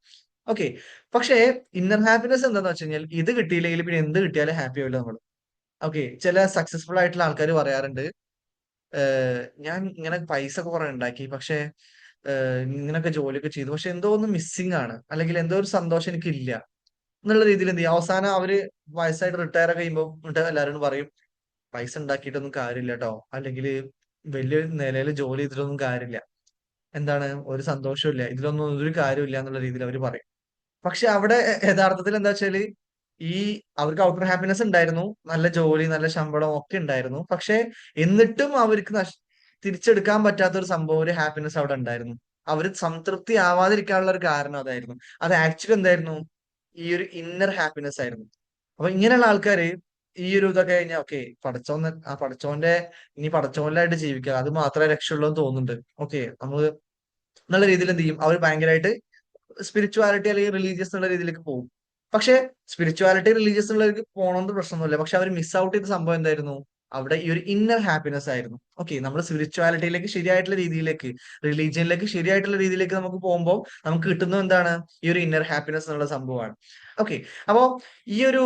ഓക്കെ. പക്ഷേ ഇന്നർ ഹാപ്പിനെസ് എന്താന്ന് വെച്ച് കഴിഞ്ഞാൽ ഇത് കിട്ടിയില്ലെങ്കിൽ പിന്നെ എന്ത് കിട്ടിയാലും ഹാപ്പി ആവില്ല നമ്മള്. ഓക്കെ. ചില സക്സസ്ഫുൾ ആയിട്ടുള്ള ആൾക്കാർ പറയാറുണ്ട്, ഞാൻ ഇങ്ങനെ പൈസ ഒക്കെ കുറെ ഉണ്ടാക്കി. പക്ഷേ ഇങ്ങനൊക്കെ ജോലിയൊക്കെ ചെയ്തു. പക്ഷെ എന്തോ ഒന്ന് മിസ്സിംഗ് ആണ്. അല്ലെങ്കിൽ എന്തോ ഒരു സന്തോഷം എനിക്കില്ല. എന്നുള്ള രീതിയിൽ എന്ത് ചെയ്യും? അവസാനം അവര് വയസ്സായിട്ട് റിട്ടയർ ഒക്കെ ചെയ്യുമ്പോൾ എന്നിട്ട് എല്ലാവരോടും പറയും, പൈസ ഉണ്ടാക്കിയിട്ടൊന്നും കാര്യമില്ല ട്ടോ. അല്ലെങ്കിൽ വലിയ നിലയിൽ ജോലി ചെയ്തിട്ടൊന്നും കാര്യമില്ല. എന്താണ് ഒരു സന്തോഷവും ഇല്ല. ഇതിലൊന്നും ഒരു കാര്യമില്ല എന്നുള്ള രീതിയിൽ അവര് പറയും. പക്ഷെ അവിടെ യഥാർത്ഥത്തിൽ എന്താ വെച്ചാല് ഈ അവർക്ക് ഔട്ടർ ഹാപ്പിനെസ് ഉണ്ടായിരുന്നു. നല്ല ജോലി, നല്ല ശമ്പളം ഒക്കെ ഉണ്ടായിരുന്നു. പക്ഷെ എന്നിട്ടും അവർക്ക് തിരിച്ചെടുക്കാൻ പറ്റാത്ത ഒരു സംഭവം, ഒരു ഹാപ്പിനെസ് അവിടെ ഉണ്ടായിരുന്നു. അവര് സംതൃപ്തി ആവാതിരിക്കാനുള്ള ഒരു കാരണം അതായിരുന്നു. അത് ആക്ച്വലി എന്തായിരുന്നു? ഈ ഒരു ഇന്നർ ഹാപ്പിനെസ് ആയിരുന്നു. അപ്പൊ ഇങ്ങനെയുള്ള ആൾക്കാര് ഈ ഒരു ഇതൊക്കെ കഴിഞ്ഞാൽ ഓക്കെ, പടച്ചോന്റെ ഇനി പടച്ചോനിലായിട്ട് ജീവിക്കുക, അത് മാത്രമേ രക്ഷയുള്ളൂ എന്ന് തോന്നുന്നുണ്ട്. ഓക്കെ, നമ്മള് എന്നുള്ള രീതിയിൽ എന്ത് ചെയ്യും? അവർ ഭയങ്കരമായിട്ട് സ്പിരിച്വാലിറ്റി അല്ലെങ്കിൽ റിലീജിയസ് എന്നുള്ള രീതിയിലേക്ക് പോകും. പക്ഷെ സ്പിരിച്വാലിറ്റി റിലീജിയസ് ഉള്ളവർക്ക് പോകണമെന്ന് പ്രശ്നമൊന്നുമില്ല. പക്ഷെ അവർ മിസ് ഔട്ട് ചെയ്ത സംഭവം എന്തായിരുന്നു? അവിടെ ഈ ഒരു ഇന്നർ ഹാപ്പിനെസ് ആയിരുന്നു. ഓക്കെ, നമ്മൾ സ്പിരിച്വാലിറ്റിയിലേക്ക് ശരിയായിട്ടുള്ള രീതിയിലേക്ക്, റിലീജിയനിലേക്ക് ശരിയായിട്ടുള്ള രീതിയിലേക്ക് നമുക്ക് പോകുമ്പോൾ നമുക്ക് കിട്ടുന്നത് എന്താണ്? ഈ ഒരു ഇന്നർ ഹാപ്പിനെസ് എന്നുള്ള സംഭവമാണ്. ഓക്കെ, അപ്പോ ഈ ഒരു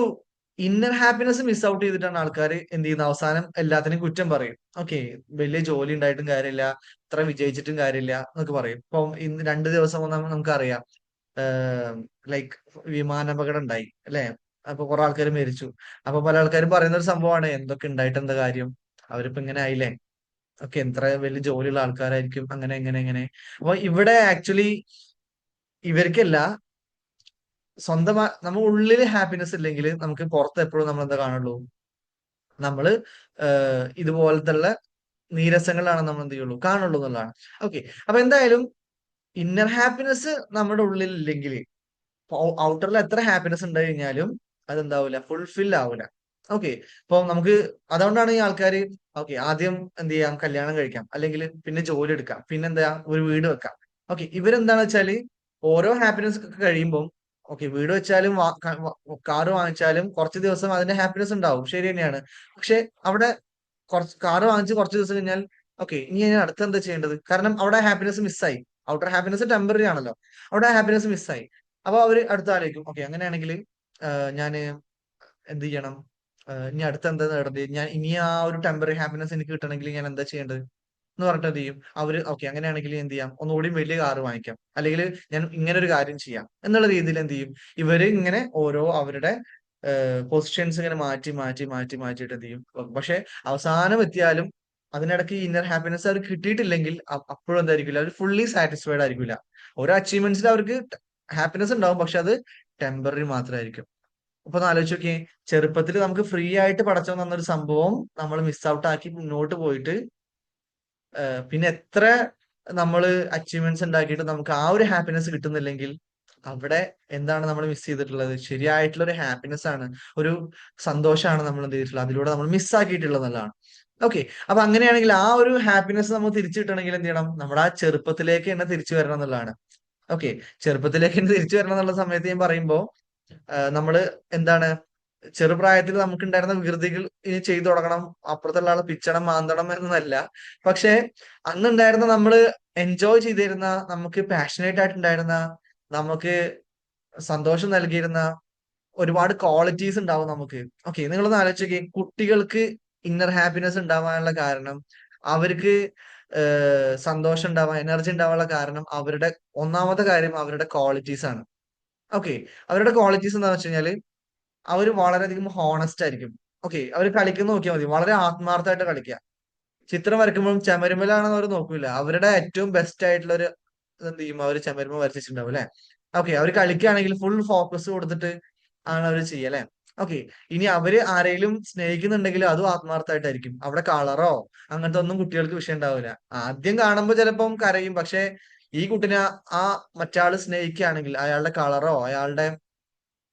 ഇന്നർ ഹാപ്പിനെസ് മിസ് ഔട്ട് ചെയ്തിട്ടാണ് ആൾക്കാർ എന്ത് ചെയ്യുന്നത്? അവസാനം എല്ലാത്തിനും കുറ്റം പറയും. ഓക്കെ, വലിയ ജോലി ഉണ്ടായിട്ടും കാര്യമില്ല, ഇത്ര വിജയിച്ചിട്ടും കാര്യമില്ല എന്നൊക്കെ പറയും. ഇപ്പം ഇന്ന് 2 ദിവസം വന്നാൽ നമുക്കറിയാം, ലൈക്ക് വിമാനാപകടം ഉണ്ടായി അല്ലെ? അപ്പൊ കുറെ ആൾക്കാർ മരിച്ചു. അപ്പൊ പല ആൾക്കാരും പറയുന്ന ഒരു സംഭവമാണ്, എന്തൊക്കെ ഉണ്ടായിട്ട് എന്താ കാര്യം, അവരിപ്പോ ഇങ്ങനെ ആയില്ലേ, ഒക്കെ എത്ര വലിയ ജോലിയുള്ള ആൾക്കാരായിരിക്കും, അങ്ങനെ എങ്ങനെ എങ്ങനെ. അപ്പൊ ഇവിടെ ആക്ച്വലി ഇവർക്കല്ല, സ്വന്തം നമ്മൾ ഉള്ളിൽ ഹാപ്പിനെസ് ഇല്ലെങ്കിൽ നമുക്ക് പുറത്ത് എപ്പോഴും നമ്മൾ എന്താ കാണുള്ളൂ? നമ്മള് ഇതുപോലത്തുള്ള നീരസങ്ങളാണ് നമ്മൾ എന്ത് ചെയ്യുള്ളൂ? കാണുള്ളൂ എന്നുള്ളതാണ്. ഓക്കെ, അപ്പൊ എന്തായാലും ഇന്നർ ഹാപ്പിനെസ് നമ്മുടെ ഉള്ളിൽ ഇല്ലെങ്കിൽ ഔട്ടറിൽ എത്ര ഹാപ്പിനെസ് ഉണ്ട് കഴിഞ്ഞാലും അതെന്താവൂല, ഫുൾഫിൽ ആവൂല. ഓക്കെ, ഇപ്പൊ നമുക്ക് അതുകൊണ്ടാണ് ഈ ആൾക്കാര് ഓക്കെ ആദ്യം എന്ത് ചെയ്യാം, കല്യാണം കഴിക്കാം, അല്ലെങ്കിൽ പിന്നെ ജോലി എടുക്കാം, പിന്നെ എന്താ ഒരു വീട് വെക്കാം. ഓക്കെ, ഇവരെന്താന്ന് വെച്ചാല് ഓരോ ഹാപ്പിനെസ് ഒക്കെ കഴിയുമ്പോൾ ഓക്കെ, വീട് വെച്ചാലും കാറ് വാങ്ങിച്ചാലും കുറച്ച് ദിവസം അതിന്റെ ഹാപ്പിനെസ് ഉണ്ടാവും, ശരി തന്നെയാണ്. പക്ഷെ അവിടെ കുറച്ച് കാറ് വാങ്ങിച്ച് കുറച്ച് ദിവസം കഴിഞ്ഞാൽ ഓക്കെ, ഇനി ഞാൻ അടുത്ത് എന്താ ചെയ്യേണ്ടത്? കാരണം അവിടെ ഹാപ്പിനെസ് മിസ്സായി. ഔട്ടർ ഹാപ്പിനെസ് ടെമ്പററി ആണല്ലോ, അവിടെ ഹാപ്പിനെസ് മിസ്സായി. അപ്പൊ അവര് അടുത്ത ആലോചിക്കും, ഓക്കെ അങ്ങനെയാണെങ്കിൽ ഞാന് എന്ത് ചെയ്യണം? ഇനി അടുത്ത എന്താ നേടേണ്ടത്? ഞാൻ ഇനി ആ ഒരു ടെമ്പററി ഹാപ്പിനെസ് എനിക്ക് കിട്ടണമെങ്കിൽ ഞാൻ എന്താ ചെയ്യേണ്ടത് എന്ന് പറഞ്ഞിട്ട് എന്ത് ചെയ്യും? അവര് ഓക്കെ അങ്ങനെയാണെങ്കിൽ എന്ത് ചെയ്യാം, ഒന്നുകൂടി വലിയ കാറ് വാങ്ങിക്കാം, അല്ലെങ്കിൽ ഞാൻ ഇങ്ങനെ ഒരു കാര്യം ചെയ്യാം എന്നുള്ള രീതിയിൽ എന്ത് ചെയ്യും? ഇവര് ഇങ്ങനെ ഓരോ അവരുടെ പൊസിഷൻസ് ഇങ്ങനെ മാറ്റി മാറ്റി മാറ്റി മാറ്റിയിട്ട് എന്ത് ചെയ്യും? പക്ഷെ അവസാനം എത്തിയാലും അതിനിടയ്ക്ക് ഇന്നർ ഹാപ്പിനെസ് അവർക്ക് കിട്ടിയിട്ടില്ലെങ്കിൽ അപ്പോഴും എന്തായിരിക്കില്ല, അവർ ഫുള്ളി സാറ്റിസ്ഫൈഡ് ആയിരിക്കില്ല. ഓരോ അച്ചീവ്മെന്റ്സിൽ അവർക്ക് ഹാപ്പിനെസ് ഉണ്ടാവും, പക്ഷെ അത് ടെമ്പററി മാത്രമായിരിക്കും. അപ്പൊ ഒന്ന് ആലോചിച്ച് നോക്കിയേ, ചെറുപ്പത്തിൽ നമുക്ക് ഫ്രീ ആയിട്ട് പടച്ചോൻ തന്നൊരു സംഭവം നമ്മൾ മിസ് ഔട്ട് ആക്കി മുന്നോട്ട് പോയിട്ട് പിന്നെ എത്ര നമ്മള് അച്ചീവ്മെന്റ്സ് ഉണ്ടാക്കിയിട്ട് നമുക്ക് ആ ഒരു ഹാപ്പിനെസ് കിട്ടുന്നില്ലെങ്കിൽ അവിടെ എന്താണ് നമ്മൾ മിസ് ചെയ്തിട്ടുള്ളത്? ശരിയായിട്ടുള്ള ഒരു ഹാപ്പിനെസ് ആണ്, ഒരു സന്തോഷമാണ് നമ്മൾ എന്ത് ചെയ്തിട്ടുള്ളത്, അതിലൂടെ നമ്മൾ മിസ്സാക്കിയിട്ടുള്ളത് എന്നുള്ളതാണ്. ഓക്കെ, അപ്പൊ അങ്ങനെയാണെങ്കിൽ ആ ഒരു ഹാപ്പിനെസ് നമുക്ക് തിരിച്ചു കിട്ടണമെങ്കിൽ എന്ത് ചെയ്യണം? നമ്മുടെ ആ ചെറുപ്പത്തിലേക്ക് തന്നെ തിരിച്ചു വരണം എന്നുള്ളതാണ്. ഓക്കെ, ചെറുപ്പത്തിലേക്ക് തന്നെ തിരിച്ചു വരണം എന്നുള്ള സമയത്ത് ഞാൻ പറയുമ്പോ നമ്മള് എന്താണ്, ചെറുപ്രായത്തിൽ നമുക്കുണ്ടായിരുന്ന വികൃതികൾ ഇനി ചെയ്തു തുടങ്ങണം, അപ്പുറത്തുള്ള ആളെ പിച്ചണം മാന്തണം എന്നല്ല. പക്ഷെ അന്നുണ്ടായിരുന്ന നമ്മള് എൻജോയ് ചെയ്തിരുന്ന, നമുക്ക് പാഷനേറ്റ് ആയിട്ടുണ്ടായിരുന്ന, നമുക്ക് സന്തോഷം നൽകിയിരുന്ന ഒരുപാട് ക്വാളിറ്റീസ് ഉണ്ടാവും നമുക്ക്. ഓക്കെ, നിങ്ങളൊന്ന് ആലോചിച്ച് നോക്കിയേ, കുട്ടികൾക്ക് ഇന്നർ ഹാപ്പിനെസ് ഉണ്ടാവാനുള്ള കാരണം, അവർക്ക് സന്തോഷം ഉണ്ടാവാൻ, എനർജി ഉണ്ടാവാനുള്ള കാരണം അവരുടെ ഒന്നാമത്തെ കാര്യം അവരുടെ ക്വാളിറ്റീസ് ആണ്. ഓക്കെ, അവരുടെ ക്വാളിറ്റീസ് എന്താണെന്ന് വെച്ച് കഴിഞ്ഞാല് അവര് വളരെയധികം ഹോണസ്റ്റ് ആയിരിക്കും. ഓക്കെ, അവര് കളിക്കുന്നത് നോക്കിയാൽ മതി, വളരെ ആത്മാർത്ഥമായിട്ട് കളിക്കുക. ചിത്രം വരയ്ക്കുമ്പോഴും ചുമരുമേലാണെന്ന് അവർ നോക്കൂല. അവരുടെ ഏറ്റവും ബെസ്റ്റ് ആയിട്ടുള്ള ഒരു എന്ത് ചെയ്യും, അവര് ചുമരുമ വരച്ചിട്ടുണ്ടാവും അല്ലെ? ഓക്കെ, അവര് കളിക്കുകയാണെങ്കിൽ ഫുൾ ഫോക്കസ് കൊടുത്തിട്ട് ആണ് അവര് ചെയ്യുക അല്ലെ? ഓക്കെ, ഇനി അവര് ആരെങ്കിലും സ്നേഹിക്കുന്നുണ്ടെങ്കിൽ അതും ആത്മാർത്ഥമായിട്ടായിരിക്കും. അവിടെ കളറോ അങ്ങനത്തെ ഒന്നും കുട്ടികൾക്ക് വിഷയം ഉണ്ടാവില്ല. ആദ്യം കാണുമ്പോൾ ചിലപ്പം കരയും, പക്ഷെ ഈ കുട്ടിനെ ആ മറ്റാള് സ്നേഹിക്കുകയാണെങ്കിൽ അയാളുടെ കളറോ അയാളുടെ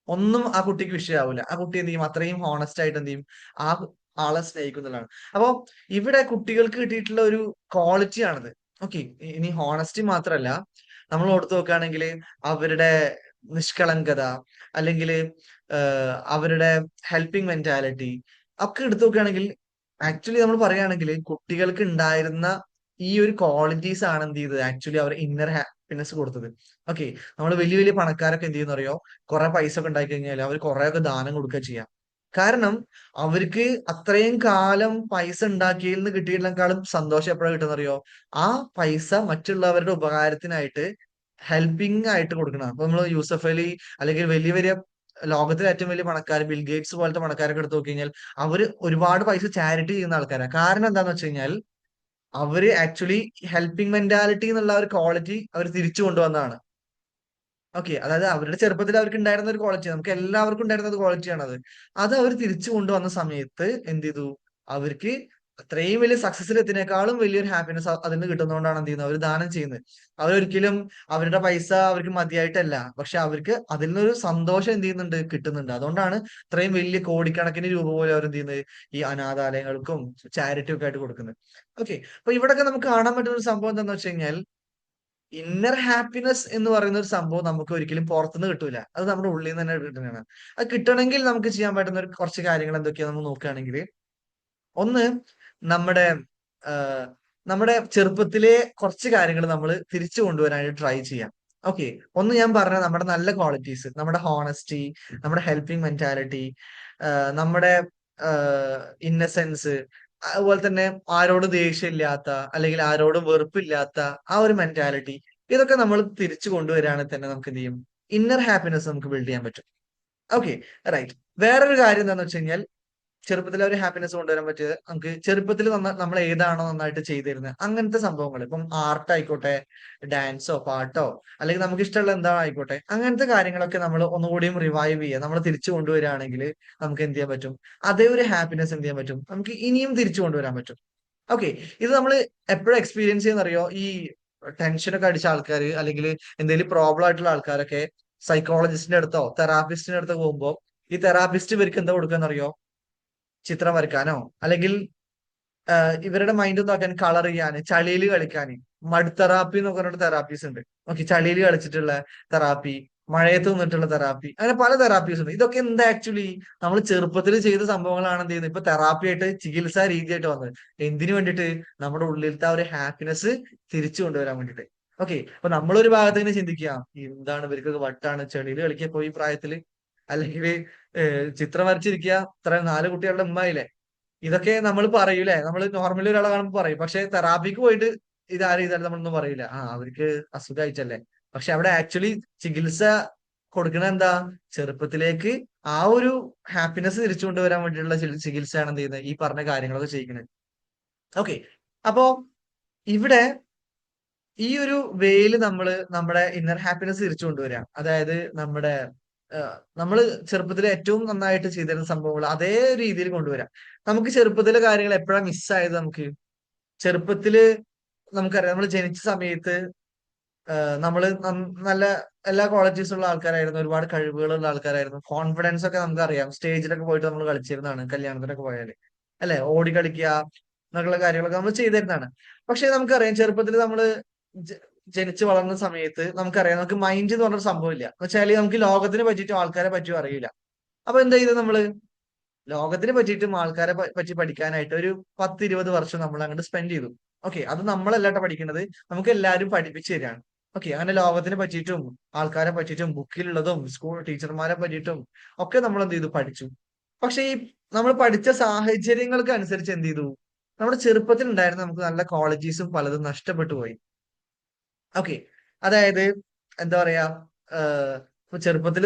ഒന്നും ആ കുട്ടിക്ക് വിഷയമാവില്ല. ആ കുട്ടി എന്ത് ചെയ്യും? അത്രയും ഹോണസ്റ്റ് ആയിട്ട് എന്ത് ചെയ്യും? ആ ആളെ സ്നേഹിക്കുന്നതാണ്. അപ്പൊ ഇവിടെ കുട്ടികൾക്ക് കിട്ടിയിട്ടുള്ള ഒരു ക്വാളിറ്റി ആണിത്. ഓക്കെ, ഇനി ഹോണസ്റ്റി മാത്രല്ല, നമ്മൾ ഓർത്ത് നോക്കുകയാണെങ്കിൽ അവരുടെ നിഷ്കളങ്കത, അല്ലെങ്കിൽ അവരുടെ ഹെൽപ്പിംഗ് മെന്റാലിറ്റി ഒക്കെ എടുത്തു നോക്കുകയാണെങ്കിൽ ആക്ച്വലി നമ്മൾ പറയുകയാണെങ്കിൽ കുട്ടികൾക്ക് ഉണ്ടായിരുന്ന ഈ ഒരു ക്വാളിറ്റീസ് ആണ് എന്ത് ചെയ്തത് ആക്ച്വലി അവർ ഇന്നർ ഹാപ്പിനെസ് കൊടുത്തത്. ഓക്കെ, നമ്മൾ വലിയ വലിയ പണക്കാരൊക്കെ എന്ത് ചെയ്യുന്ന അറിയോ, കുറെ പൈസ ഒക്കെ ഉണ്ടാക്കി കഴിഞ്ഞാൽ അവർ കുറെ ഒക്കെ ദാനം കൊടുക്കുക ചെയ്യാം. കാരണം അവർക്ക് അത്രയും കാലം പൈസ ഉണ്ടാക്കിയതിൽ നിന്ന് കിട്ടിയതിനേക്കാളും സന്തോഷം എപ്പോഴാണ് കിട്ടുന്ന അറിയോ, ആ പൈസ മറ്റുള്ളവരുടെ ഉപകാരത്തിനായിട്ട് ഹെൽപ്പിംഗ് ആയിട്ട് കൊടുക്കണം. അപ്പൊ നമ്മൾ യൂസഫ് അലി അല്ലെങ്കിൽ വലിയ വലിയ ലോകത്തിലെ ഏറ്റവും വലിയ പണക്കാർ ബിൽ ഗേറ്റ്സ് പോലത്തെ പണക്കാരൊക്കെ എടുത്തു നോക്കി കഴിഞ്ഞാൽ അവര് ഒരുപാട് പൈസ ചാരിറ്റി ചെയ്യുന്ന ആൾക്കാരാണ്. കാരണം എന്താന്ന് വെച്ച് കഴിഞ്ഞാൽ അവര് ആക്ച്വലി ഹെൽപ്പിംഗ് മെന്റാലിറ്റി എന്നുള്ള ഒരു ക്വാളിറ്റി അവർ തിരിച്ചു കൊണ്ടുവന്നതാണ്. ഓക്കെ, അതായത് അവരുടെ ചെറുപ്പത്തിൽ അവർക്ക് ഉണ്ടായിരുന്ന ഒരു ക്വാളിറ്റി, നമുക്ക് എല്ലാവർക്കും ഉണ്ടായിരുന്ന ഒരു ക്വാളിറ്റിയാണ് അത്. അത് അവർ തിരിച്ചു കൊണ്ടുവന്ന സമയത്ത് എന്ത് ചെയ്തു, അവർക്ക് അത്രയും വലിയ സക്സസിൽ എത്തിനേക്കാളും വലിയൊരു ഹാപ്പിനെസ് അതിൽ നിന്ന് കിട്ടുന്നതുകൊണ്ടാണ് എന്ത് ചെയ്യുന്നത്, അവർ ദാനം ചെയ്യുന്നത്. അവരൊരിക്കലും അവരുടെ പൈസ അവർക്ക് മതിയായിട്ടല്ല, പക്ഷെ അവർക്ക് അതിൽ നിന്നൊരു സന്തോഷം എന്ത് ചെയ്യുന്നുണ്ട്, കിട്ടുന്നുണ്ട്. അതുകൊണ്ടാണ് ഇത്രയും വലിയ കോടിക്കണക്കിന് രൂപ പോലെ അവർ എന്ത് ചെയ്യുന്നത്, ഈ അനാഥാലയങ്ങൾക്കും ചാരിറ്റി ഒക്കെ ആയിട്ട് കൊടുക്കുന്നത്. ഓക്കെ, അപ്പൊ ഇവിടെയൊക്കെ നമുക്ക് കാണാൻ പറ്റുന്ന ഒരു സംഭവം എന്താണെന്ന് വെച്ച് കഴിഞ്ഞാൽ ഇന്നർ ഹാപ്പിനെസ് എന്ന് പറയുന്ന ഒരു സംഭവം നമുക്ക് ഒരിക്കലും പുറത്തുനിന്ന് കിട്ടൂല. അത് നമ്മുടെ ഉള്ളിൽ നിന്ന് തന്നെ കിട്ടുന്നതാണ്. അത് കിട്ടണമെങ്കിൽ നമുക്ക് ചെയ്യാൻ പറ്റുന്ന ഒരു കുറച്ച് കാര്യങ്ങൾ എന്തൊക്കെയാ നമ്മൾ നോക്കുകയാണെങ്കിൽ, ഒന്ന് നമ്മുടെ ആഹ് നമ്മുടെ ചെറുപ്പത്തിലെ കുറച്ച് കാര്യങ്ങൾ നമ്മൾ തിരിച്ചു കൊണ്ടുവരാനായിട്ട് ട്രൈ ചെയ്യാം. ഓക്കെ, ഒന്ന് ഞാൻ പറഞ്ഞ നമ്മുടെ നല്ല ക്വാളിറ്റീസ്, നമ്മുടെ ഹോണസ്റ്റി, നമ്മുടെ ഹെൽപ്പിംഗ് മെന്റാലിറ്റി, നമ്മുടെ ഇന്നസെൻസ്, അതുപോലെ തന്നെ ആരോടും ദേഷ്യമില്ലാത്ത അല്ലെങ്കിൽ ആരോടും വെറുപ്പില്ലാത്ത ആ ഒരു മെന്റാലിറ്റി, ഇതൊക്കെ നമ്മൾ തിരിച്ചു കൊണ്ടുവരികയാണെങ്കിൽ തന്നെ നമുക്ക് എന്ത് ചെയ്യും, ഇന്നർ ഹാപ്പിനെസ് നമുക്ക് ബിൽഡ് ചെയ്യാൻ പറ്റും. Okay, right. വേറൊരു കാര്യം എന്താണെന്ന് വെച്ച് കഴിഞ്ഞാൽ ചെറുപ്പത്തിൽ ഒരു ഹാപ്പിനെസ് കൊണ്ടുവരാൻ പറ്റിയത് നമുക്ക് ചെറുപ്പത്തിൽ നമ്മൾ ഏതാണോ നന്നായിട്ട് ചെയ്തിരുന്നത് അങ്ങനത്തെ സംഭവങ്ങൾ, ഇപ്പം ആർട്ട് ആയിക്കോട്ടെ, ഡാൻസോ പാട്ടോ, അല്ലെങ്കിൽ നമുക്ക് ഇഷ്ടമുള്ള എന്താണോ ആയിക്കോട്ടെ, അങ്ങനത്തെ കാര്യങ്ങളൊക്കെ നമ്മൾ ഒന്നുകൂടിയും റിവൈവ് ചെയ്യുക, നമ്മൾ തിരിച്ചു കൊണ്ടുവരികയാണെങ്കിൽ നമുക്ക് എന്ത് ചെയ്യാൻ പറ്റും, അതേ ഒരു ഹാപ്പിനെസ് എന്ത് ചെയ്യാൻ പറ്റും, നമുക്ക് ഇനിയും തിരിച്ചു കൊണ്ടുവരാൻ പറ്റും. ഓക്കെ, ഇത് നമ്മൾ എപ്പോഴും എക്സ്പീരിയൻസ് ചെയ്യുന്നറിയോ, ഈ ടെൻഷനൊക്കെ അടിച്ച ആൾക്കാർ അല്ലെങ്കിൽ എന്തെങ്കിലും പ്രോബ്ലം ആയിട്ടുള്ള ആൾക്കാരൊക്കെ സൈക്കോളജിസ്റ്റിന്റെ അടുത്തോ തെറാപ്പിസ്റ്റിന്റെ അടുത്തോ പോകുമ്പോൾ ഈ തെറാപ്പിസ്റ്റ് ഇവർക്ക് എന്താ കൊടുക്കാന്നറിയോ, ചിത്രം വരയ്ക്കാനോ അല്ലെങ്കിൽ ഇവരുടെ മൈൻഡ് നോക്കാൻ കളർ ചെയ്യാന്, ചളിയിൽ കളിക്കാന്, മഡ് തെറാപ്പി എന്ന് പറഞ്ഞിട്ട് തെറാപ്പീസ് ഉണ്ട്. ഓക്കെ, ചളിയിൽ കളിച്ചിട്ടുള്ള തെറാപ്പി, മഴയത്ത് നിന്നിട്ടുള്ള തെറാപ്പി, അങ്ങനെ പല തെറാപ്പീസ് ഉണ്ട്. ഇതൊക്കെ എന്താ ആക്ച്വലി നമ്മൾ ചെറുപ്പത്തിൽ ചെയ്ത സംഭവങ്ങളാണ് എന്ത് ചെയ്യുന്നത് ഇപ്പൊ തെറാപ്പി ആയിട്ട് ചികിത്സാ രീതിയായിട്ട് വന്നത്. എന്തിനു വേണ്ടിയിട്ട്, നമ്മുടെ ഉള്ളിലത്തെ ആ ഒരു ഹാപ്പിനെസ് തിരിച്ചു കൊണ്ടുവരാൻ വേണ്ടിയിട്ട്. ഓക്കെ, അപ്പൊ നമ്മളൊരു ഭാഗത്ത് ഇങ്ങനെ ചിന്തിക്കുക, എന്താണ് ഇവർക്കൊക്കെ വട്ടാണ്, ചെളിയിൽ കളിക്കാൻ പോയി ഈ പ്രായത്തില്, അല്ലെങ്കിൽ ചിത്രം വരച്ചിരിക്കുക, ഇത്ര 4 കുട്ടികളുടെ ഉമ്മയില്ലേ, ഇതൊക്കെ നമ്മൾ പറയൂലേ, നമ്മൾ നോർമലി ഒരാളെ കാണുമ്പോൾ പറയും. പക്ഷെ തെറാപ്പിക്ക് പോയിട്ട് ഇതാരും ചെയ്താലും നമ്മളൊന്നും പറയില്ല, ആ അവർക്ക് അസുഖമായിട്ടല്ലേ. പക്ഷെ അവിടെ ആക്ച്വലി ചികിത്സ കൊടുക്കണ എന്താ, ചെറുപ്പത്തിലേക്ക് ആ ഒരു ഹാപ്പിനെസ് തിരിച്ചു കൊണ്ടുവരാൻ വേണ്ടിയിട്ടുള്ള ചികിത്സയാണ് എന്ത് ചെയ്യുന്നത്, ഈ പറഞ്ഞ കാര്യങ്ങളൊക്കെ ചെയ്യുന്നത്. ഓക്കെ, അപ്പോ ഇവിടെ ഈ ഒരു വേയില് നമ്മള് നമ്മുടെ ഇന്നർ ഹാപ്പിനെസ് തിരിച്ചു കൊണ്ടുവരിക, അതായത് നമ്മുടെ നമ്മൾ ചെറുപ്പത്തിൽ ഏറ്റവും നന്നായിട്ട് ചെയ്തിരുന്ന സംഭവങ്ങൾ അതേ രീതിയിൽ കൊണ്ടുവരാം. നമുക്ക് ചെറുപ്പത്തിലെ കാര്യങ്ങൾ എപ്പോഴാണ് മിസ്സായത്, നമുക്ക് ചെറുപ്പത്തില് നമുക്കറിയാം, നമ്മൾ ജനിച്ച സമയത്ത് നമ്മള് നല്ല എല്ലാ ക്വാളിറ്റീസ് ഉള്ള ആൾക്കാരായിരുന്നു, ഒരുപാട് കഴിവുകളുള്ള ആൾക്കാരായിരുന്നു, കോൺഫിഡൻസ് ഒക്കെ നമുക്കറിയാം, സ്റ്റേജിലൊക്കെ പോയിട്ട് നമ്മൾ കളിച്ചിരുന്നതാണ്, കല്യാണത്തിനൊക്കെ പോയാല് അല്ലെ, ഓടി കളിക്കുക എന്നുള്ള കാര്യങ്ങളൊക്കെ നമ്മൾ ചെയ്തിരുന്നതാണ്. പക്ഷെ നമുക്കറിയാം ചെറുപ്പത്തിൽ നമ്മള് ജ- ജനിച്ച് വളർന്ന സമയത്ത് നമുക്കറിയാം, നമുക്ക് മൈൻഡ് എന്ന് പറഞ്ഞൊരു സംഭവം ഇല്ല. എന്ന് വെച്ചാല് നമുക്ക് ലോകത്തിനെ പറ്റിയിട്ടും ആൾക്കാരെ പറ്റിയും അറിയില്ല. അപ്പൊ എന്താ ചെയ്തത് നമ്മള്, ലോകത്തിനെ പറ്റിയിട്ടും ആൾക്കാരെ പറ്റി പഠിക്കാനായിട്ട് ഒരു 10-20 വർഷം നമ്മൾ അങ്ങോട്ട് സ്പെൻഡ് ചെയ്തു. ഓക്കെ, അത് നമ്മളല്ലാട്ടോ പഠിക്കുന്നത്, നമുക്ക് എല്ലാവരും പഠിപ്പിച്ചു തരാണ്. ഓക്കെ, അങ്ങനെ ലോകത്തിനെ പറ്റിയിട്ടും ആൾക്കാരെ പറ്റിയിട്ടും ബുക്കിലുള്ളതും സ്കൂൾ ടീച്ചർമാരെ പറ്റിയിട്ടും ഒക്കെ നമ്മൾ എന്ത് ചെയ്തു, പഠിച്ചു. പക്ഷെ ഈ നമ്മൾ പഠിച്ച സാഹചര്യങ്ങൾക്ക് അനുസരിച്ച് എന്ത് ചെയ്തു, നമ്മുടെ ചെറുപ്പത്തിൽ ഉണ്ടായിരുന്ന നമുക്ക് നല്ല ക്വാളിറ്റീസും പലതും നഷ്ടപ്പെട്ടു പോയി. ഓക്കെ, അതായത് എന്താ പറയാ, ഇപ്പൊ ചെറുപ്പത്തിൽ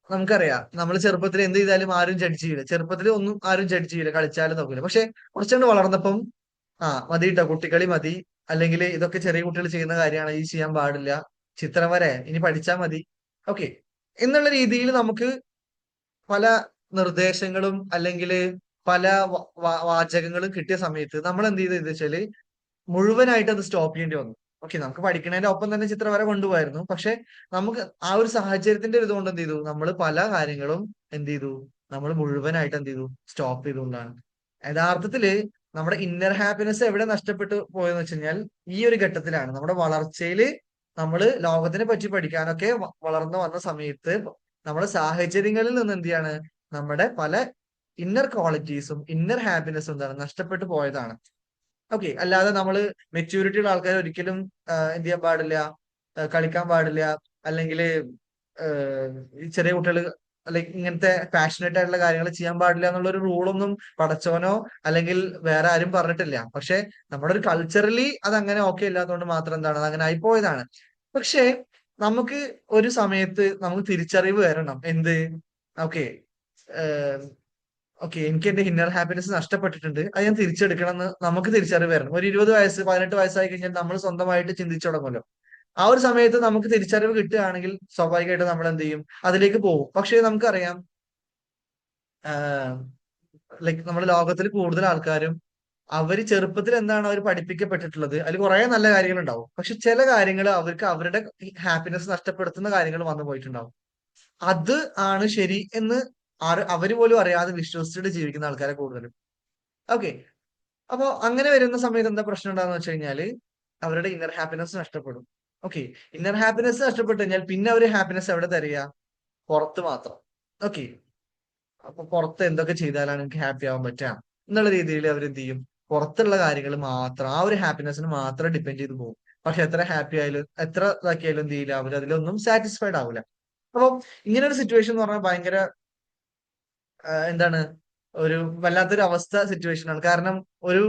നമുക്കറിയാം, നമ്മൾ ചെറുപ്പത്തിൽ എന്ത് ചെയ്താലും ആരും ജഡ്ജ് ചെയ്യില്ല, ചെറുപ്പത്തിൽ ഒന്നും ആരും ജഡ്ജ് ചെയ്യില്ല, കളിച്ചാലും നോക്കില്ല. പക്ഷെ കുറച്ചുകൊണ്ട് വളർന്നപ്പം മതി കേട്ടോ കുട്ടികളി മതി, അല്ലെങ്കിൽ ഇതൊക്കെ ചെറിയ കുട്ടികൾ ചെയ്യുന്ന കാര്യമാണ്, ഈ ചെയ്യാൻ പാടില്ല, ചിത്രം വരെ ഇനി പഠിച്ചാൽ മതി. ഓക്കെ, എന്നുള്ള രീതിയിൽ നമുക്ക് പല നിർദ്ദേശങ്ങളും അല്ലെങ്കിൽ പല വാചകങ്ങളും കിട്ടിയ സമയത്ത് നമ്മൾ എന്ത് ചെയ്തെന്ന് വെച്ചാല് മുഴുവനായിട്ട് അത് സ്റ്റോപ്പ് ചെയ്യേണ്ടി വന്നു. ഓക്കെ, നമുക്ക് പഠിക്കുന്നതിന്റെ ഒപ്പം തന്നെ ചിത്രം വരെ കൊണ്ടുപോയിരുന്നു. പക്ഷെ നമുക്ക് ആ ഒരു സാഹചര്യത്തിന്റെ ഒരു ഇതുകൊണ്ട് എന്ത് ചെയ്തു, നമ്മൾ പല കാര്യങ്ങളും എന്ത് ചെയ്തു, നമ്മൾ മുഴുവനായിട്ട് എന്ത് ചെയ്തു, സ്റ്റോപ്പ് ചെയ്തുകൊണ്ടാണ്. യഥാർത്ഥത്തില് നമ്മുടെ ഇന്നർ ഹാപ്പിനെസ് എവിടെ നഷ്ടപ്പെട്ടു പോയെന്ന് വെച്ച് കഴിഞ്ഞാൽ ഈ ഒരു ഘട്ടത്തിലാണ്, നമ്മുടെ വളർച്ചയില് നമ്മള് ലോകത്തിനെ പറ്റി പഠിക്കാനൊക്കെ വളർന്നു വന്ന സമയത്ത് നമ്മുടെ സാഹചര്യങ്ങളിൽ നിന്ന് എന്ത് ചെയ്യാണ്, നമ്മുടെ പല ഇന്നർ ക്വാളിറ്റീസും ഇന്നർ ഹാപ്പിനെസ്സും എന്താണ് നഷ്ടപ്പെട്ടു പോയതാണ്. ഓക്കെ. അല്ലാതെ നമ്മള് മെച്യൂരിറ്റി ഉള്ള ആൾക്കാർ ഒരിക്കലും എന്ത് ചെയ്യാൻ പാടില്ല, കളിക്കാൻ പാടില്ല, അല്ലെങ്കിൽ ഈ ചെറിയ കുട്ടികൾ ലൈക്ക് ഇങ്ങനത്തെ പാഷനേറ്റ് ആയിട്ടുള്ള കാര്യങ്ങൾ ചെയ്യാൻ പാടില്ല എന്നുള്ള ഒരു റൂളൊന്നും പടച്ചവനോ അല്ലെങ്കിൽ വേറെ ആരും പറഞ്ഞിട്ടില്ല. പക്ഷെ നമ്മുടെ ഒരു കൾച്ചറലി അത് അങ്ങനെ ഓക്കെ ഇല്ലാത്തതുകൊണ്ട് മാത്രം എന്താണ് അത് അങ്ങനെ ആയിപ്പോയതാണ്. പക്ഷെ നമുക്ക് ഒരു സമയത്ത് നമുക്ക് തിരിച്ചറിവ് വരണം. എന്ത്? ഓക്കെ, ഓക്കെ, എനിക്ക് എന്റെ ഇന്നർ ഹാപ്പിനെസ് നഷ്ടപ്പെട്ടിട്ടുണ്ട്, അത് ഞാൻ തിരിച്ചെടുക്കണം എന്ന് നമുക്ക് തിരിച്ചറിവ് വരണം. ഒരു 20 വയസ്സ് 18 വയസ്സായി കഴിഞ്ഞാൽ നമ്മൾ സ്വന്തമായിട്ട് ചിന്തിച്ചു തുടങ്ങുമല്ലോ. ആ ഒരു സമയത്ത് നമുക്ക് തിരിച്ചറിവ് കിട്ടുകയാണെങ്കിൽ സ്വാഭാവികമായിട്ട് നമ്മൾ എന്ത് ചെയ്യും, അതിലേക്ക് പോകും. പക്ഷേ നമുക്കറിയാം, ലൈക്ക് നമ്മുടെ ലോകത്തിൽ കൂടുതൽ ആൾക്കാരും അവര് ചെറുപ്പത്തിൽ എന്താണ് അവർ പഠിപ്പിക്കപ്പെട്ടിട്ടുള്ളത് അതിൽ കുറെ നല്ല കാര്യങ്ങൾ ഉണ്ടാവും. പക്ഷെ ചില കാര്യങ്ങൾ അവർക്ക് അവരുടെ ഹാപ്പിനെസ് നഷ്ടപ്പെടുത്തുന്ന കാര്യങ്ങൾ വന്നു പോയിട്ടുണ്ടാവും. അത് ആണ് ശരി എന്ന് അവര് പോലും അറിയാതെ വിശ്വസിച്ചിട്ട് ജീവിക്കുന്ന ആൾക്കാരെ കൂടുതലും. ഓക്കെ. അപ്പൊ അങ്ങനെ വരുന്ന സമയത്ത് എന്താ പ്രശ്നം ഉണ്ടാകുന്ന വെച്ച് കഴിഞ്ഞാല് അവരുടെ ഇന്നർ ഹാപ്പിനെസ് നഷ്ടപ്പെടും. ഓക്കെ. ഇന്നർ ഹാപ്പിനെസ് നഷ്ടപ്പെട്ടു കഴിഞ്ഞാൽ പിന്നെ അവര് ഹാപ്പിനെസ് എവിടെ തരിക? പുറത്ത് മാത്രം. ഓക്കെ. അപ്പൊ പുറത്ത് എന്തൊക്കെ ചെയ്താലാണ് എനിക്ക് ഹാപ്പി ആവാൻ പറ്റുക എന്നുള്ള രീതിയിൽ അവരെന്ത് ചെയ്യും, പുറത്തുള്ള കാര്യങ്ങൾ മാത്രം, ആ ഒരു ഹാപ്പിനെസ്സിന് മാത്രം ഡിപ്പെൻഡ് ചെയ്ത് പോകും. പക്ഷെ എത്ര ഹാപ്പി ആയാലും എത്ര ഇതാക്കിയാലും എന്ത് ചെയ്യില്ല, അവർ അതിലൊന്നും സാറ്റിസ്ഫൈഡ് ആവില്ല. അപ്പൊ ഇങ്ങനെ ഒരു സിറ്റുവേഷൻ എന്ന് പറഞ്ഞാൽ ഭയങ്കര എന്താണ്, ഒരു വല്ലാത്തൊരു അവസ്ഥ സിറ്റുവേഷൻ ആണ്. കാരണം ഒരു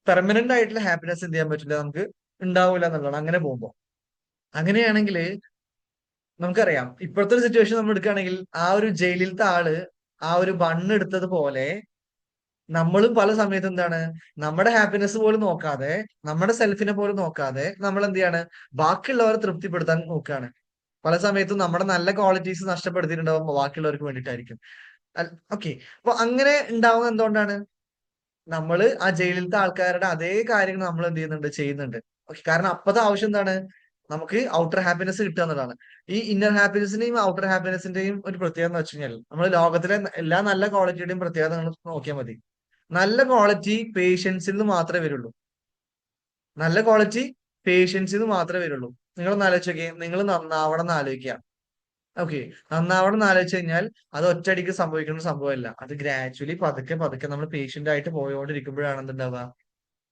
പെർമനന്റ് ആയിട്ടുള്ള ഹാപ്പിനെസ് എന്ത് ചെയ്യാൻ പറ്റില്ല, നമുക്ക് ഉണ്ടാവില്ല എന്നുള്ളതാണ് അങ്ങനെ പോകുമ്പോൾ. അങ്ങനെയാണെങ്കിൽ നമുക്കറിയാം ഇപ്പോഴത്തെ ഒരു സിറ്റുവേഷൻ നമ്മൾ എടുക്കുകയാണെങ്കിൽ ആ ഒരു ജയിലിലത്തെ ആള് ആ ഒരു ബണ്ണ് എടുത്തത് പോലെ നമ്മളും പല സമയത്ത് എന്താണ്, നമ്മുടെ ഹാപ്പിനെസ് പോലും നോക്കാതെ നമ്മുടെ സെൽഫിനെ പോലും നോക്കാതെ നമ്മൾ എന്ത് ചെയ്യാണ്, ബാക്കിയുള്ളവരെ തൃപ്തിപ്പെടുത്താൻ നോക്കുകയാണ്. പല സമയത്തും നമ്മുടെ നല്ല ക്വാളിറ്റീസ് നഷ്ടപ്പെടുത്തിയിട്ടുണ്ടാവും ബാക്കിയുള്ളവർക്ക് വേണ്ടിയിട്ടായിരിക്കും. ഓക്കെ. അപ്പൊ അങ്ങനെ ഉണ്ടാവുന്നത് എന്തുകൊണ്ടാണ്? നമ്മള് ആ ജയിലിലത്തെ ആൾക്കാരുടെ അതേ കാര്യങ്ങൾ നമ്മൾ എന്ത് ചെയ്യുന്നുണ്ട്, ചെയ്യുന്നുണ്ട്. ഓക്കെ. കാരണം അപ്പത്തെ ആവശ്യം എന്താണ്, നമുക്ക് ഔട്ടർ ഹാപ്പിനെസ് കിട്ടുക എന്നുള്ളതാണ്. ഈ ഇന്നർ ഹാപ്പിനെസിന്റെയും ഔട്ടർ ഹാപ്പിനെസിന്റെയും ഒരു പ്രത്യേകത എന്ന് വെച്ച് കഴിഞ്ഞാൽ നമ്മൾ ലോകത്തിലെ എല്ലാ നല്ല ക്വാളിറ്റിയുടെയും പ്രത്യേകത നിങ്ങൾ നോക്കിയാൽ മതി. നല്ല ക്വാളിറ്റി പേഷ്യൻസിൽ നിന്ന് മാത്രമേ വരുള്ളൂ. നല്ല ക്വാളിറ്റി പേഷ്യൻസിൽ നിന്ന് മാത്രമേ വരുള്ളൂ. നിങ്ങളൊന്ന് ആലോചിച്ച് നോക്കിയേ, നിങ്ങൾ നന്നാവണം എന്ന് ആലോചിക്കുക. ഓക്കെ. നന്നാവണം എന്ന് ആലോചിച്ച് കഴിഞ്ഞാൽ അത് ഒറ്റയടിക്ക് സംഭവിക്കുന്ന സംഭവമല്ല. അത് ഗ്രാജുവലി പതുക്കെ പതുക്കെ നമ്മൾ പേഷ്യന്റ് ആയിട്ട് പോയോണ്ടിരിക്കുമ്പോഴാണ് എന്തുണ്ടാവുക,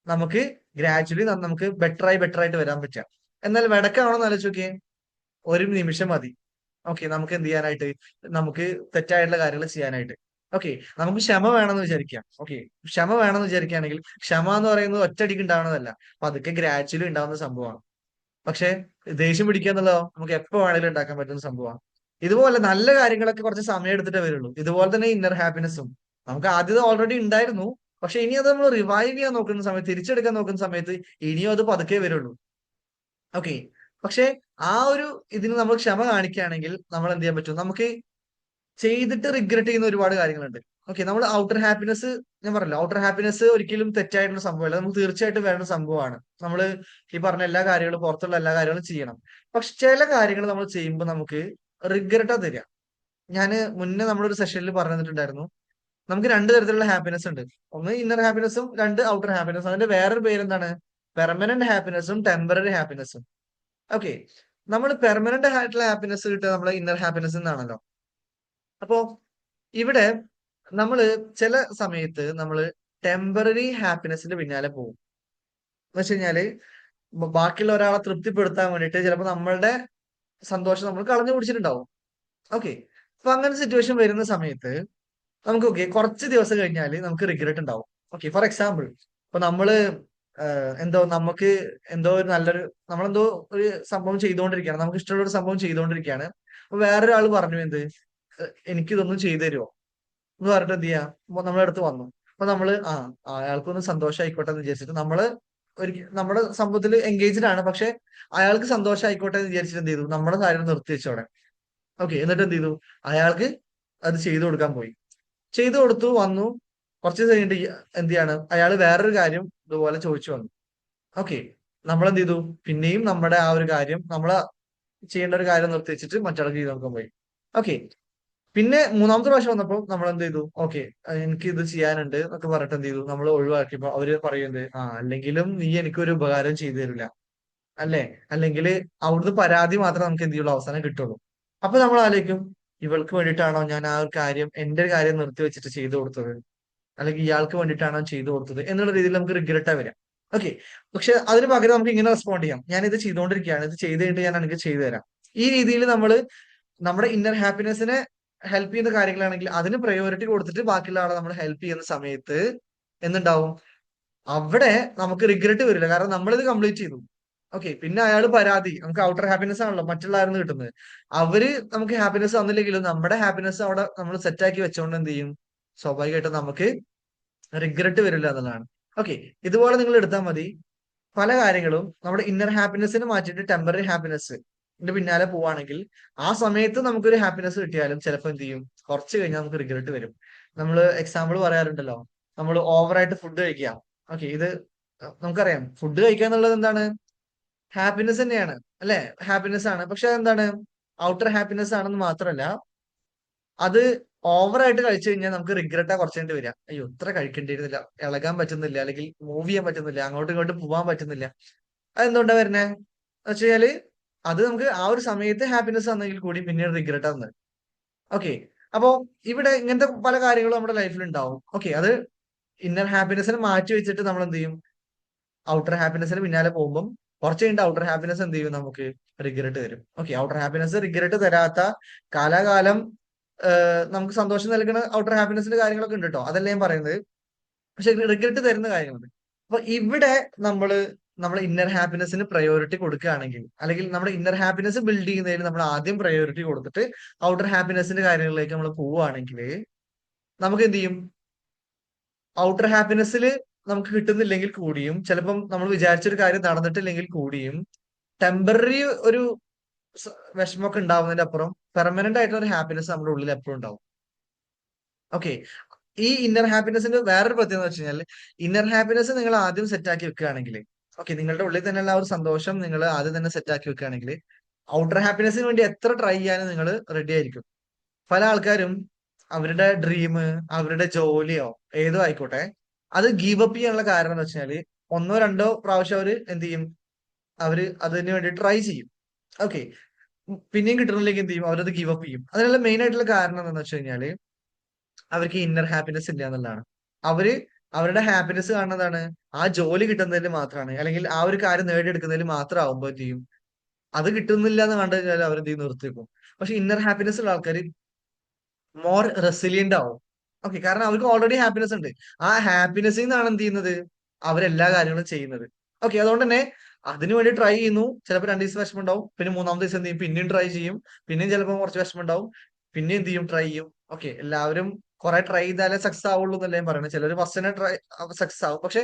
നമുക്ക് ഗ്രാജുവലി നമുക്ക് ബെറ്റർ ആയിട്ട് വരാൻ പറ്റുക. എന്നാൽ വെടക്കാവണമെന്ന് ആലോചിച്ച് നോക്കിയേ, ഒരു നിമിഷം മതി. ഓക്കെ. നമുക്ക് എന്ത് ചെയ്യാനായിട്ട്, നമുക്ക് തെറ്റായിട്ടുള്ള കാര്യങ്ങൾ ചെയ്യാനായിട്ട്. ഓക്കെ. നമുക്ക് ക്ഷമ വേണമെന്ന് വിചാരിക്കാം. ഓക്കെ. ക്ഷമ വേണമെന്ന് വിചാരിക്കുകയാണെങ്കിൽ ക്ഷമ എന്ന് പറയുന്നത് ഒറ്റയടിക്ക് ഉണ്ടാവുന്നതല്ല, പതുക്കെ ഗ്രാജുവലി ഉണ്ടാവുന്ന സംഭവമാണ്. പക്ഷെ ദേഷ്യം പിടിക്കുക എന്നുള്ളതോ നമുക്ക് എപ്പോ വേണമെങ്കിലും ഉണ്ടാക്കാൻ പറ്റുന്ന സംഭവമാണ്. ഇതുപോലെ നല്ല കാര്യങ്ങളൊക്കെ കുറച്ച് സമയം എടുത്തിട്ടേ വരുള്ളൂ. ഇതുപോലെ തന്നെ ഇന്നർ ഹാപ്പിനെസ്സും നമുക്ക് ആദ്യം ഓൾറെഡി ഉണ്ടായിരുന്നു. പക്ഷെ ഇനി അത് നമ്മൾ റിവൈവ് ചെയ്യാൻ നോക്കുന്ന സമയത്ത്, തിരിച്ചെടുക്കാൻ നോക്കുന്ന സമയത്ത് ഇനിയും അത് പതുക്കെ വരുള്ളൂ. ഓക്കെ. പക്ഷെ ആ ഒരു ഇതിന് നമ്മൾ ക്ഷമ കാണിക്കുകയാണെങ്കിൽ നമ്മൾ എന്ത് ചെയ്യാൻ പറ്റും, നമുക്ക് ചെയ്തിട്ട് റിഗ്രറ്റ് ചെയ്യുന്ന ഒരുപാട് കാര്യങ്ങളുണ്ട്. ഓക്കെ. നമ്മൾ ഔട്ടർ ഹാപ്പിനെസ്, ഞാൻ പറഞ്ഞല്ലോ ഔട്ടർ ഹാപ്പിനെസ് ഒരിക്കലും തെറ്റായിട്ടുള്ള സംഭവമല്ല, നമുക്ക് തീർച്ചയായിട്ടും വേണ്ട സംഭവമാണ്. നമ്മൾ ഈ പറഞ്ഞ എല്ലാ കാര്യങ്ങളും പുറത്തുള്ള എല്ലാ കാര്യങ്ങളും ചെയ്യണം. പക്ഷെ ചില കാര്യങ്ങൾ നമ്മൾ ചെയ്യുമ്പോൾ നമുക്ക് റിഗ്രറ്റാ തരിക. ഞാന് മുന്നേ നമ്മളൊരു സെഷനിൽ പറഞ്ഞു തന്നിട്ടുണ്ടായിരുന്നു, നമുക്ക് രണ്ട് തരത്തിലുള്ള ഹാപ്പിനെസ് ഉണ്ട്. ഒന്ന് ഇന്നർ ഹാപ്പിനെസ്സും രണ്ട് ഔട്ടർ ഹാപ്പിനെസ്സും. അതിന്റെ വേറൊരു പേരെന്താണ്, പെർമനന്റ് ഹാപ്പിനെസ്സും ടെമ്പററി ഹാപ്പിനെസ്സും. ഓക്കെ. നമ്മൾ പെർമനന്റ് ആയിട്ടുള്ള ഹാപ്പിനെസ് കിട്ടുക നമ്മളെ ഇന്നർ ഹാപ്പിനെസ് എന്നാണല്ലോ. അപ്പോ ഇവിടെ നമ്മള് ചില സമയത്ത് നമ്മള് ടെമ്പററി ഹാപ്പിനെസിന്റെ പിന്നാലെ പോകും. എന്ന് വെച്ച് കഴിഞ്ഞാല് ബാക്കിയുള്ള ഒരാളെ തൃപ്തിപ്പെടുത്താൻ വേണ്ടിയിട്ട് ചിലപ്പോൾ നമ്മളുടെ സന്തോഷം നമ്മൾ കളഞ്ഞു കുടിച്ചിട്ടുണ്ടാവും. ഓക്കെ. അപ്പൊ അങ്ങനെ സിറ്റുവേഷൻ വരുന്ന സമയത്ത് നമുക്ക് ഓക്കെ കുറച്ച് ദിവസം കഴിഞ്ഞാല് നമുക്ക് റിഗ്രറ്റ് ഉണ്ടാവും. ഓക്കെ. ഫോർ എക്സാമ്പിൾ, ഇപ്പൊ നമ്മള് എന്തോ നമുക്ക് എന്തോ ഒരു നല്ലൊരു നമ്മളെന്തോ ഒരു സംഭവം ചെയ്തുകൊണ്ടിരിക്കുകയാണ്, നമുക്ക് ഇഷ്ടമുള്ള ഒരു സംഭവം ചെയ്തുകൊണ്ടിരിക്കുകയാണ്. അപ്പൊ വേറൊരാൾ പറഞ്ഞു എന്ത്, എനിക്കിതൊന്നും ചെയ്തു തരുമോ എന്ന് പറഞ്ഞിട്ട് എന്ത് ചെയ്യാ, നമ്മളെ അടുത്ത് വന്നു. അപ്പൊ നമ്മള് അയാൾക്കൊന്ന് സന്തോഷം ആയിക്കോട്ടെ എന്ന് വിചാരിച്ചിട്ട് നമ്മള് നമ്മുടെ സംഭവത്തിൽ എൻഗേജ്ഡ് ആണ്. പക്ഷെ അയാൾക്ക് സന്തോഷം ആയിക്കോട്ടെ എന്ന് വിചാരിച്ചിട്ട് എന്ത് ചെയ്തു, നമ്മുടെ കാര്യം നിർത്തി വെച്ചോടെ. ഓക്കെ. എന്നിട്ട് എന്ത് ചെയ്തു, അയാൾക്ക് അത് ചെയ്തു കൊടുക്കാൻ പോയി. ചെയ്തു കൊടുത്തു വന്നു. കുറച്ച് ദിവസം കഴിഞ്ഞിട്ട് എന്ത് ചെയ്യാണ്, അയാൾ വേറൊരു കാര്യം ഇതുപോലെ ചോദിച്ചു വന്നു. ഓക്കെ. നമ്മൾ എന്ത് ചെയ്തു, പിന്നെയും നമ്മുടെ ആ ഒരു കാര്യം നമ്മള് ചെയ്യേണ്ട ഒരു കാര്യം നിർത്തി വെച്ചിട്ട് മറ്റയാൾക്ക് ചെയ്ത് നോക്കാൻ പോയി. ഓക്കെ. പിന്നെ മൂന്നാമത്തെ പ്രാവശ്യം വന്നപ്പോൾ നമ്മൾ എന്ത് ചെയ്തു, ഓക്കെ എനിക്ക് ഇത് ചെയ്യാനുണ്ട് എന്നൊക്കെ പറഞ്ഞിട്ട് എന്ത് ചെയ്തു, നമ്മൾ ഒഴിവാക്കിയപ്പോ അവര് പറയുന്നത്, അല്ലെങ്കിലും നീ എനിക്കൊരു ഉപകാരം ചെയ്തു തരില്ല. അല്ലെ? അല്ലെങ്കിൽ അവിടുന്ന് പരാതി മാത്രമേ നമുക്ക് എന്ത് ചെയ്യുള്ളൂ അവസാനം കിട്ടുള്ളൂ. അപ്പൊ നമ്മൾ ആലോചിക്കും, ഇവൾക്ക് വേണ്ടിയിട്ടാണോ ഞാൻ ആ ഒരു കാര്യം, എന്റെ ഒരു കാര്യം നിർത്തി വെച്ചിട്ട് ചെയ്തു കൊടുത്തത്, അല്ലെങ്കിൽ ഇയാൾക്ക് വേണ്ടിയിട്ടാണോ ചെയ്തു കൊടുത്തത് എന്നുള്ള രീതിയിൽ നമുക്ക് റിഗ്രറ്റാ വരാം. ഓക്കെ, പക്ഷെ അതിന് പകരം നമുക്ക് ഇങ്ങനെ റെസ്പോണ്ട് ചെയ്യാം, ഞാൻ ഇത് ചെയ്തുകൊണ്ടിരിക്കുകയാണ്, ഇത് ചെയ്ത് കഴിഞ്ഞിട്ട് ഞാൻ എനിക്ക് ചെയ്തു തരാം. ഈ രീതിയിൽ നമ്മൾ നമ്മുടെ ഇന്നർ ഹാപ്പിനെസിനെ ഹെൽപ്പ് ചെയ്യുന്ന കാര്യങ്ങളാണെങ്കിൽ അതിന് പ്രയോറിറ്റി കൊടുത്തിട്ട് ബാക്കിയുള്ള ആളെ നമ്മൾ ഹെൽപ്പ് ചെയ്യുന്ന സമയത്ത് എന്തുണ്ടാവും? അവിടെ നമുക്ക് റിഗ്രറ്റ് വരില്ല, കാരണം നമ്മളിത് കംപ്ലീറ്റ് ചെയ്തു. ഓക്കെ, പിന്നെ അയാൾ പരാതി, നമുക്ക് ഔട്ടർ ഹാപ്പിനെസ് ആണല്ലോ മറ്റുള്ള ആയിരുന്നു കിട്ടുന്നത്. അവര് നമുക്ക് ഹാപ്പിനെസ് തന്നില്ലെങ്കിലും നമ്മുടെ ഹാപ്പിനെസ് അവിടെ നമ്മൾ സെറ്റാക്കി വെച്ചോണ്ട് എന്ത് ചെയ്യും? സ്വാഭാവികമായിട്ടും നമുക്ക് റിഗ്രറ്റ് വരില്ല എന്നുള്ളതാണ്. ഓക്കെ, ഇതുപോലെ നിങ്ങൾ എടുത്താൽ മതി. പല കാര്യങ്ങളും നമ്മുടെ ഇന്നർ ഹാപ്പിനെസ്സിന് മാറ്റിയിട്ട് ടെമ്പററി ഹാപ്പിനെസ് പിന്നാലെ പോവാണെങ്കിൽ ആ സമയത്ത് നമുക്കൊരു ഹാപ്പിനെസ് കിട്ടിയാലും ചിലപ്പോൾ എന്ത് ചെയ്യും? കുറച്ച് കഴിഞ്ഞാൽ നമുക്ക് റിഗ്രറ്റ് വരും. നമ്മൾ എക്സാമ്പിൾ പറയാറുണ്ടല്ലോ, നമ്മൾ ഓവറായിട്ട് ഫുഡ് കഴിക്കുക. ഓക്കെ, ഇത് നമുക്കറിയാം, ഫുഡ് കഴിക്കുക എന്നുള്ളത് എന്താണ്? ഹാപ്പിനെസ് തന്നെയാണ്, അല്ലെ? ഹാപ്പിനെസ് ആണ്. പക്ഷെ എന്താണ്? ഔട്ടർ ഹാപ്പിനെസ് ആണെന്ന് മാത്രമല്ല, അത് ഓവറായിട്ട് കഴിച്ചു കഴിഞ്ഞാൽ നമുക്ക് റിഗ്രറ്റാ കുറച്ച് കഴിഞ്ഞിട്ട് വരിക. അയ്യോ, ഇത്ര കഴിക്കേണ്ടിയിരുന്നില്ല, ഇളകാൻ പറ്റുന്നില്ല, അല്ലെങ്കിൽ മൂവ് ചെയ്യാൻ പറ്റുന്നില്ല, അങ്ങോട്ടും ഇങ്ങോട്ടും പോകാൻ പറ്റുന്നില്ല. അതെന്തുകൊണ്ടാ വരുന്നേ എന്ന് വെച്ച് കഴിഞ്ഞാല് അത് നമുക്ക് ആ ഒരു സമയത്ത് ഹാപ്പിനെസ് തന്നെങ്കിൽ കൂടി പിന്നീട് റിഗ്രറ്റ് ആവുന്നത്. ഓക്കെ, അപ്പോ ഇവിടെ ഇങ്ങനത്തെ പല കാര്യങ്ങളും നമ്മുടെ ലൈഫിൽ ഉണ്ടാവും. ഓക്കെ, അത് ഇന്നർ ഹാപ്പിനെസ്സിനെ മാറ്റി വെച്ചിട്ട് നമ്മൾ എന്ത് ചെയ്യും? ഔട്ടർ ഹാപ്പിനെസ്സിന് പിന്നാലെ പോകുമ്പോൾ കുറച്ച് കഴിഞ്ഞിട്ട് ഔട്ടർ ഹാപ്പിനെസ് എന്ത് ചെയ്യും? നമുക്ക് റിഗ്രറ്റ് തരും. ഓക്കെ, ഔട്ടർ ഹാപ്പിനെസ് റിഗ്രറ്റ് തരാത്ത കാലാകാലം നമുക്ക് സന്തോഷം നൽകുന്ന ഔട്ടർ ഹാപ്പിനെസിന്റെ കാര്യങ്ങളൊക്കെ ഉണ്ട് കേട്ടോ, അതല്ല ഞാൻ പറയുന്നത്. പക്ഷെ റിഗ്രറ്റ് തരുന്ന കാര്യങ്ങളുണ്ട്. അപ്പൊ ഇവിടെ നമ്മള് നമ്മുടെ ഇന്നർ ഹാപ്പിനെസിന് പ്രയോറിറ്റി കൊടുക്കുകയാണെങ്കിൽ, അല്ലെങ്കിൽ നമ്മുടെ ഇന്നർ ഹാപ്പിനെസ് ബിൽഡ് ചെയ്യുന്നതിൽ നമ്മൾ ആദ്യം പ്രയോറിറ്റി കൊടുത്തിട്ട് ഔട്ടർ ഹാപ്പിനെസിന്റെ കാര്യങ്ങളിലേക്ക് നമ്മൾ പോവുകയാണെങ്കിൽ നമുക്ക് എന്ത് ചെയ്യും? ഔട്ടർ ഹാപ്പിനെസ്സിൽ നമുക്ക് കിട്ടുന്നില്ലെങ്കിൽ കൂടിയും, ചിലപ്പം നമ്മൾ വിചാരിച്ചൊരു കാര്യം നടന്നിട്ടില്ലെങ്കിൽ കൂടിയും, ടെമ്പററി ഒരു വിഷമമൊക്കെ ഉണ്ടാവുന്നതിന്റെ അപ്പുറം പെർമനന്റ് ആയിട്ടുള്ള ഒരു ഹാപ്പിനെസ് നമ്മുടെ ഉള്ളിൽ എപ്പോഴും ഉണ്ടാവും. ഓക്കെ, ഈ ഇന്നർ ഹാപ്പിനെസിന്റെ വേറൊരു പ്രത്യേകത എന്ന് വെച്ച് കഴിഞ്ഞാൽ, ഇന്നർ ഹാപ്പിനെസ് നിങ്ങൾ ആദ്യം സെറ്റ് ആക്കി വെക്കുകയാണെങ്കിൽ, ഓക്കെ, നിങ്ങളുടെ ഉള്ളിൽ തന്നെയുള്ള ആ ഒരു സന്തോഷം നിങ്ങൾ ആദ്യം തന്നെ സെറ്റ് ആക്കി വെക്കുകയാണെങ്കിൽ, ഔട്ടർ ഹാപ്പിനെസിന് വേണ്ടി എത്ര ട്രൈ ചെയ്യാനും നിങ്ങൾ റെഡി ആയിരിക്കും. പല ആൾക്കാരും അവരുടെ ഡ്രീം, അവരുടെ ജോലിയോ ഏതോ ആയിക്കോട്ടെ, അത് ഗീവ് അപ്പ് ചെയ്യാനുള്ള കാരണം എന്ന് വെച്ചാല് ഒന്നോ രണ്ടോ പ്രാവശ്യം അവര് എന്ത് ചെയ്യും? അവര് അതിന് വേണ്ടി ട്രൈ ചെയ്യും. ഓക്കെ, പിന്നെയും കിട്ടണില്ലെങ്കിൽ എന്ത് ചെയ്യും? അവരത് ഗീവ് അപ്പ് ചെയ്യും. അതിനുള്ള മെയിൻ ആയിട്ടുള്ള കാരണം എന്താണെന്ന് വെച്ച് കഴിഞ്ഞാല് അവർക്ക് ഇന്നർ ഹാപ്പിനെസ് ഇല്ല എന്നുള്ളതാണ്. അവര് അവരുടെ ഹാപ്പിനെസ് കാണുന്നതാണ് ആ ജോലി കിട്ടുന്നതിൽ മാത്രമാണ്, അല്ലെങ്കിൽ ആ ഒരു കാര്യം നേടിയെടുക്കുന്നതിൽ മാത്രം ആവുമ്പോൾ എന്ത് ചെയ്യും? അത് കിട്ടുന്നില്ല എന്ന് കണ്ടു കഴിഞ്ഞാൽ അവർ എന്ത് ചെയ്യും? നിർത്തിവെക്കും. പക്ഷെ ഇന്നർ ഹാപ്പിനെസ് ഉള്ള ആൾക്കാർ മോർ റെസിലിയന്റ് ആവും. ഓക്കെ, കാരണം അവർക്ക് ഓൾറെഡി ഹാപ്പിനെസ് ഉണ്ട്. ആ ഹാപ്പിനെസ്സിൽ നിന്നാണ് എന്ത് ചെയ്യുന്നത്? അവരെല്ലാ കാര്യങ്ങളും ചെയ്യുന്നത്. ഓക്കെ, അതുകൊണ്ട് തന്നെ അതിനു വേണ്ടി ട്രൈ ചെയ്യുന്നു. ചിലപ്പോൾ 2 ദിവസം വിഷമം ഉണ്ടാവും, പിന്നെ മൂന്നാമത്തെ ദിവസം എന്ത് ചെയ്യും? പിന്നെയും ട്രൈ ചെയ്യും. പിന്നെയും ചിലപ്പോൾ കുറച്ച് വിഷമം ഉണ്ടാവും, പിന്നെ എന്ത് ചെയ്യും? ട്രൈ ചെയ്യും. ഓക്കെ, എല്ലാവരും കുറെ ട്രൈ ചെയ്താലേ സക്സസ് ആവുള്ളൂ എന്നല്ല ഞാൻ പറയുന്നത്. ചിലർ ഫസ്റ്റ് തന്നെ ട്രൈ സക്സസ് ആവും. പക്ഷെ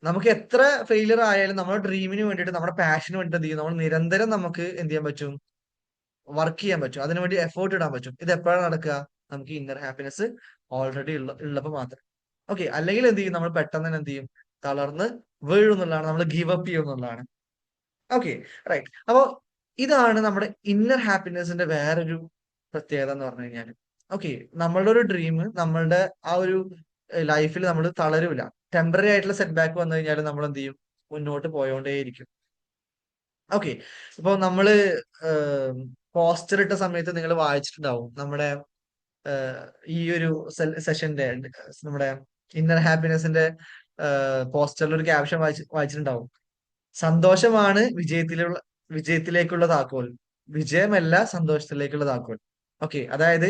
നമുക്ക് എത്ര ഫെയിലിയർ ആയാലും നമ്മുടെ ഡ്രീമിന് വേണ്ടിയിട്ട്, നമ്മുടെ പാഷന് വേണ്ടിയിട്ട് എന്ത് ചെയ്യും? നമ്മൾ നിരന്തരം നമുക്ക് എന്ത് ചെയ്യാൻ പറ്റും? വർക്ക് ചെയ്യാൻ പറ്റും. അതിനുവേണ്ടി എഫേർട്ട് ഇടാൻ പറ്റും. ഇത് എപ്പോഴാണ് നടക്കുക? നമുക്ക് ഇന്നർ ഹാപ്പിനെസ് ഓൾറെഡി ഉള്ളപ്പോൾ മാത്രം. ഓക്കെ, അല്ലെങ്കിൽ എന്ത് ചെയ്യും? നമ്മൾ പെട്ടെന്ന് തന്നെ എന്ത് ചെയ്യും? തളർന്ന് വീഴും എന്നുള്ളതാണ്, നമ്മൾ ഗീവ് അപ്പ് ചെയ്യും എന്നുള്ളതാണ്. Okay, right. അപ്പോ ഇതാണ് നമ്മുടെ ഇന്നർ ഹാപ്പിനെസിന്റെ വേറൊരു പ്രത്യേകത എന്ന് പറഞ്ഞു കഴിഞ്ഞാൽ. ഓക്കെ, നമ്മളുടെ ഒരു ഡ്രീം, നമ്മളുടെ ആ ഒരു ലൈഫിൽ നമ്മൾ തളരൂല. ടെമ്പററി ആയിട്ടുള്ള സെറ്റ് ബാക്ക് വന്നു കഴിഞ്ഞാൽ നമ്മൾ എന്ത് ചെയ്യും? മുന്നോട്ട് പോയോണ്ടേയിരിക്കും. ഓക്കെ, ഇപ്പൊ നമ്മള് പോസ്റ്റർ ഇട്ട സമയത്ത് നിങ്ങൾ വായിച്ചിട്ടുണ്ടാവും, നമ്മുടെ ഏഹ്, ഈ ഒരു സെഷന്റെ നമ്മുടെ ഇന്നർ ഹാപ്പിനെസിന്റെ പോസ്റ്ററിൽ ഒരു ക്യാപ്ഷൻ വായിച്ചിട്ടുണ്ടാവും. സന്തോഷമാണ് വിജയത്തിലേക്കുള്ള താക്കോൽ, വിജയമല്ല സന്തോഷത്തിലേക്കുള്ള താക്കോൽ. ഓക്കെ, അതായത്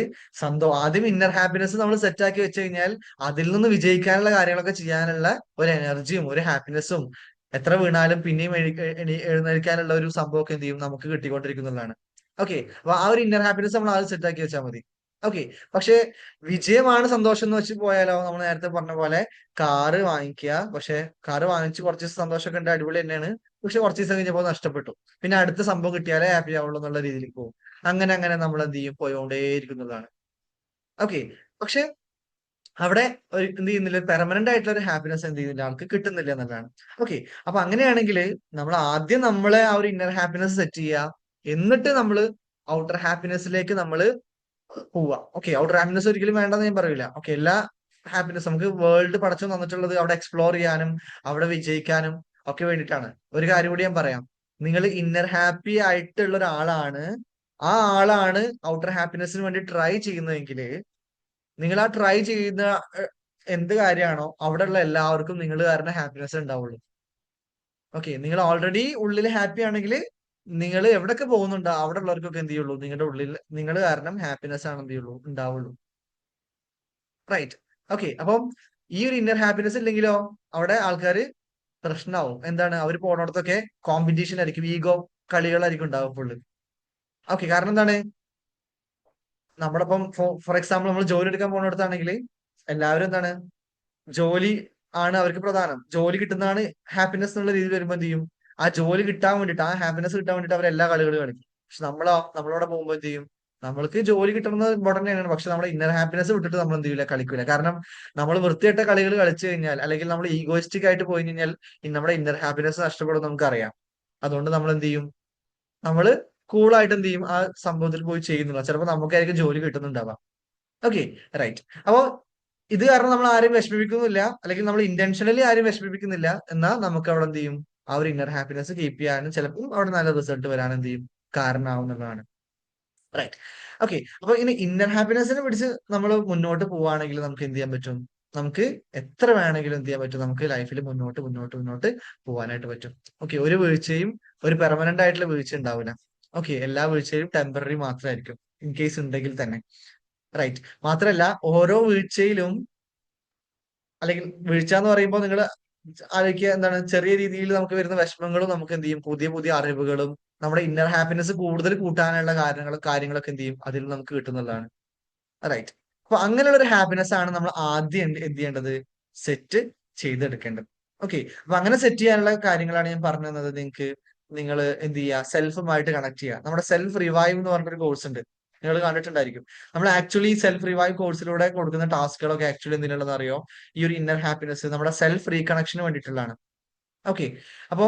ആദ്യം ഇന്നർ ഹാപ്പിനെസ് നമ്മൾ സെറ്റ് ആക്കി വെച്ച് കഴിഞ്ഞാൽ അതിൽ നിന്ന് വിജയിക്കാനുള്ള കാര്യങ്ങളൊക്കെ ചെയ്യാനുള്ള ഒരു എനർജിയും ഒരു ഹാപ്പിനെസ്സും, എത്ര വീണാലും പിന്നെയും എഴുന്നേൽക്കാനുള്ള ഒരു സംഭവമൊക്കെ എന്ത് ചെയ്യും? നമുക്ക് കിട്ടിക്കൊണ്ടിരിക്കുന്നതാണ്. ഓക്കെ, അപ്പൊ ആ ഒരു ഇന്നർ ഹാപ്പിനെസ് നമ്മൾ ആദ്യം സെറ്റ് ആക്കി വെച്ചാൽ മതി. ഓക്കെ, പക്ഷെ വിജയമാണ് സന്തോഷം എന്ന് വെച്ച് പോയാലോ, നമ്മൾ നേരത്തെ പറഞ്ഞ പോലെ കാറ് വാങ്ങിക്കുക. പക്ഷെ കാറ് വാങ്ങിച്ച് കുറച്ച് ദിവസം സന്തോഷമൊക്കെ ഉണ്ട്, അടിപൊളി തന്നെയാണ്. പക്ഷെ കുറച്ച് ദിവസം കഴിഞ്ഞപ്പോൾ നഷ്ടപ്പെട്ടു. പിന്നെ അടുത്ത സംഭവം കിട്ടിയാലേ ഹാപ്പി ആവുള്ളൂ എന്നുള്ള രീതിയിലേക്ക് പോകും. അങ്ങനെ അങ്ങനെ നമ്മൾ എന്ത് ചെയ്യും? പോയോണ്ടേയിരിക്കുന്നതാണ്. ഓക്കെ, പക്ഷെ അവിടെ ഒരു എന്ത് ചെയ്യുന്നില്ല, പെർമനന്റ് ആയിട്ടുള്ള ഒരു ഹാപ്പിനെസ് എന്ത് ചെയ്യുന്നില്ല, ആൾക്ക് കിട്ടുന്നില്ല എന്നുള്ളതാണ്. ഓക്കെ, അപ്പൊ അങ്ങനെയാണെങ്കിൽ നമ്മൾ ആദ്യം നമ്മളെ ആ ഒരു ഇന്നർ ഹാപ്പിനെസ് സെറ്റ് ചെയ്യുക, എന്നിട്ട് നമ്മൾ ഔട്ടർ ഹാപ്പിനെസ്സിലേക്ക് നമ്മൾ പോവുക. ഓക്കെ, ഔട്ടർ ഹാപ്പിനെസ് ഒരിക്കലും വേണ്ടെന്ന് ഞാൻ പറയില്ല. ഓക്കെ, എല്ലാ ഹാപ്പിനെസ് നമുക്ക് വേൾഡ് പടച്ചു തന്നിട്ടുള്ളത് അവിടെ എക്സ്പ്ലോർ ചെയ്യാനും അവിടെ വിജയിക്കാനും ഒക്കെ വേണ്ടിയിട്ടാണ്. ഒരു കാര്യം കൂടി ഞാൻ പറയാം. നിങ്ങൾ ഇന്നർ ഹാപ്പി ആയിട്ടുള്ള ഒരാളാണ്, ആ ആളാണ് ഔട്ടർ ഹാപ്പിനെസ്സിന് വേണ്ടി ട്രൈ ചെയ്യുന്നതെങ്കിൽ, നിങ്ങൾ ആ ട്രൈ ചെയ്യുന്ന എന്ത് കാര്യമാണോ അവിടെയുള്ള എല്ലാവർക്കും നിങ്ങൾ കാരണം ഹാപ്പിനെസ് ഉണ്ടാവുള്ളൂ. ഓക്കെ, നിങ്ങൾ ഓൾറെഡി ഉള്ളിൽ ഹാപ്പി ആണെങ്കിൽ നിങ്ങൾ എവിടൊക്കെ പോകുന്നുണ്ടോ അവിടെ ഉള്ളവർക്കൊക്കെ എന്ത് ചെയ്യുള്ളൂ, നിങ്ങളുടെ ഉള്ളിൽ നിങ്ങൾ കാരണം ഹാപ്പിനെസ് ആണ് എന്ത് ചെയ്യുള്ളൂ, ഉണ്ടാവുള്ളൂ. റൈറ്റ്. ഓക്കെ, അപ്പം ഈ ഒരു ഇന്നർ ഹാപ്പിനെസ് ഇല്ലെങ്കിലോ അവിടെ ആൾക്കാർ പ്രശ്നമാവും. എന്താണ്, അവർ പോണടത്തൊക്കെ കോമ്പറ്റീഷൻ ആയിരിക്കും, ഈഗോ കളികളായിരിക്കും ഉണ്ടാവും ഫുള്ള്. ഓക്കെ, കാരണം എന്താണ്, നമ്മളിപ്പം ഫോർ എക്സാമ്പിൾ നമ്മൾ ജോലി എടുക്കാൻ പോകുന്നിടത്താണെങ്കിൽ എല്ലാവരും എന്താണ്, ജോലി ആണ് അവർക്ക് പ്രധാനം, ജോലി കിട്ടുന്നതാണ് ഹാപ്പിനെസ് എന്നുള്ള രീതിയിൽ വരുമ്പോൾ എന്ത് ചെയ്യും, ആ ജോലി കിട്ടാൻ വേണ്ടിയിട്ട്, ആ ഹാപ്പിനെസ് കിട്ടാൻ വേണ്ടിയിട്ട് അവർ എല്ലാ കളികളും കളിക്കും. പക്ഷെ നമ്മളവിടെ പോകുമ്പോൾ എന്ത് ചെയ്യും, നമ്മൾക്ക് ജോലി കിട്ടുന്നത് ഇമ്പോർട്ടന്റ് തന്നെയാണ്, പക്ഷെ നമ്മുടെ ഇന്നർ ഹാപ്പിനെസ് വിട്ടിട്ട് നമ്മൾ എന്ത് ചെയ്യില്ല, കളിക്കില്ല. കാരണം നമ്മൾ വൃത്തിയായിട്ട കളികൾ കളിച്ചു കഴിഞ്ഞാൽ, അല്ലെങ്കിൽ നമ്മൾ ഈഗോയിസ്റ്റിക് ആയിട്ട് പോയി കഴിഞ്ഞാൽ നമ്മുടെ ഇന്നർ ഹാപ്പിനെസ് നഷ്ടപ്പെടും നമുക്കറിയാം. അതുകൊണ്ട് നമ്മൾ എന്ത് ചെയ്യും, നമ്മള് കൂളായിട്ട് എന്ത് ചെയ്യും, ആ സംഭവത്തിൽ പോയി ചെയ്യുന്നില്ല. ചിലപ്പോൾ നമുക്കായിരിക്കും ജോലി കിട്ടുന്നുണ്ടാവാം. Okay, right. അപ്പോ ഇത് കാരണം നമ്മൾ ആരെയും വിഷമിപ്പിക്കുന്നില്ല, അല്ലെങ്കിൽ നമ്മൾ ഇന്റൻഷനലി ആരെയും വിഷമിപ്പിക്കുന്നില്ല. എന്നാൽ നമുക്ക് അവിടെ എന്ത് ചെയ്യും, ആ ഒരു ഇന്നർ ഹാപ്പിനെസ് കീപ്പ് ചെയ്യാനും ചിലപ്പോൾ അവിടെ നല്ല റിസൾട്ട് വരാൻ എന്ത് ചെയ്യും, കാരണമാവുന്നതാണ്. റൈറ്റ്. ഓക്കെ, അപ്പൊ ഇനി ഇന്നർ ഹാപ്പിനെസിനെ പിടിച്ച് നമ്മൾ മുന്നോട്ട് പോവുകയാണെങ്കിൽ നമുക്ക് എന്ത് ചെയ്യാൻ പറ്റും, നമുക്ക് എത്ര വേണമെങ്കിലും എന്ത് ചെയ്യാൻ പറ്റും, നമുക്ക് ലൈഫിൽ മുന്നോട്ട് മുന്നോട്ട് മുന്നോട്ട് പോകാനായിട്ട് പറ്റും. ഓക്കെ, ഒരു വീഴ്ചയും ഒരു പെർമനന്റ് ആയിട്ടുള്ള വീഴ്ച ഉണ്ടാവില്ല. ഓക്കെ, എല്ലാ വീഴ്ചയും ടെമ്പററി മാത്രമായിരിക്കും, ഇൻ കേസ് ഉണ്ടെങ്കിൽ തന്നെ. റൈറ്റ്. മാത്രല്ല ഓരോ വീഴ്ചയിലും, അല്ലെങ്കിൽ വീഴ്ച എന്ന് പറയുമ്പോൾ നിങ്ങൾ ആലോചിക്കുക, എന്താണ്, ചെറിയ രീതിയിൽ നമുക്ക് വരുന്ന വിഷമങ്ങളും നമുക്ക് എന്ത് ചെയ്യും, പുതിയ പുതിയ അറിവുകളും നമ്മുടെ ഇന്നർ ഹാപ്പിനെസ് കൂടുതൽ കൂട്ടാനുള്ള കാര്യങ്ങളൊക്കെ എന്ത് ചെയ്യും, അതിൽ നമുക്ക് കിട്ടുന്നതാണ്. റൈറ്റ്. അപ്പൊ അങ്ങനെയുള്ള ഒരു ഹാപ്പിനെസ് ആണ് നമ്മൾ ആദ്യം എന്ത് ചെയ്യേണ്ടത്, സെറ്റ് ചെയ്തെടുക്കേണ്ടത്. ഓക്കെ, അപ്പൊ അങ്ങനെ സെറ്റ് ചെയ്യാനുള്ള കാര്യങ്ങളാണ് ഞാൻ പറഞ്ഞു തന്നത് നിങ്ങൾക്ക്. നിങ്ങൾ എന്ത് ചെയ്യുക, സെൽഫുമായിട്ട് കണക്ട് ചെയ്യുക. നമ്മുടെ സെൽഫ് റിവൈവ് എന്ന് പറഞ്ഞൊരു കോഴ്സ് ഉണ്ട്, നിങ്ങൾ കണ്ടിട്ടുണ്ടായിരിക്കും. നമ്മൾ ആക്ച്വലി സെൽഫ് റിവൈവ് കോഴ്സിലൂടെ കൊടുക്കുന്ന ടാസ്കുകളൊക്കെ ആക്ച്വലി എന്തിനുള്ളതെന്ന് അറിയോ, ഈ ഒരു ഇന്നർ ഹാപ്പിനെസ്, നമ്മുടെ സെൽഫ് റീകണക്ഷന് വേണ്ടിയിട്ടുള്ളതാണ്. ഓക്കെ, അപ്പൊ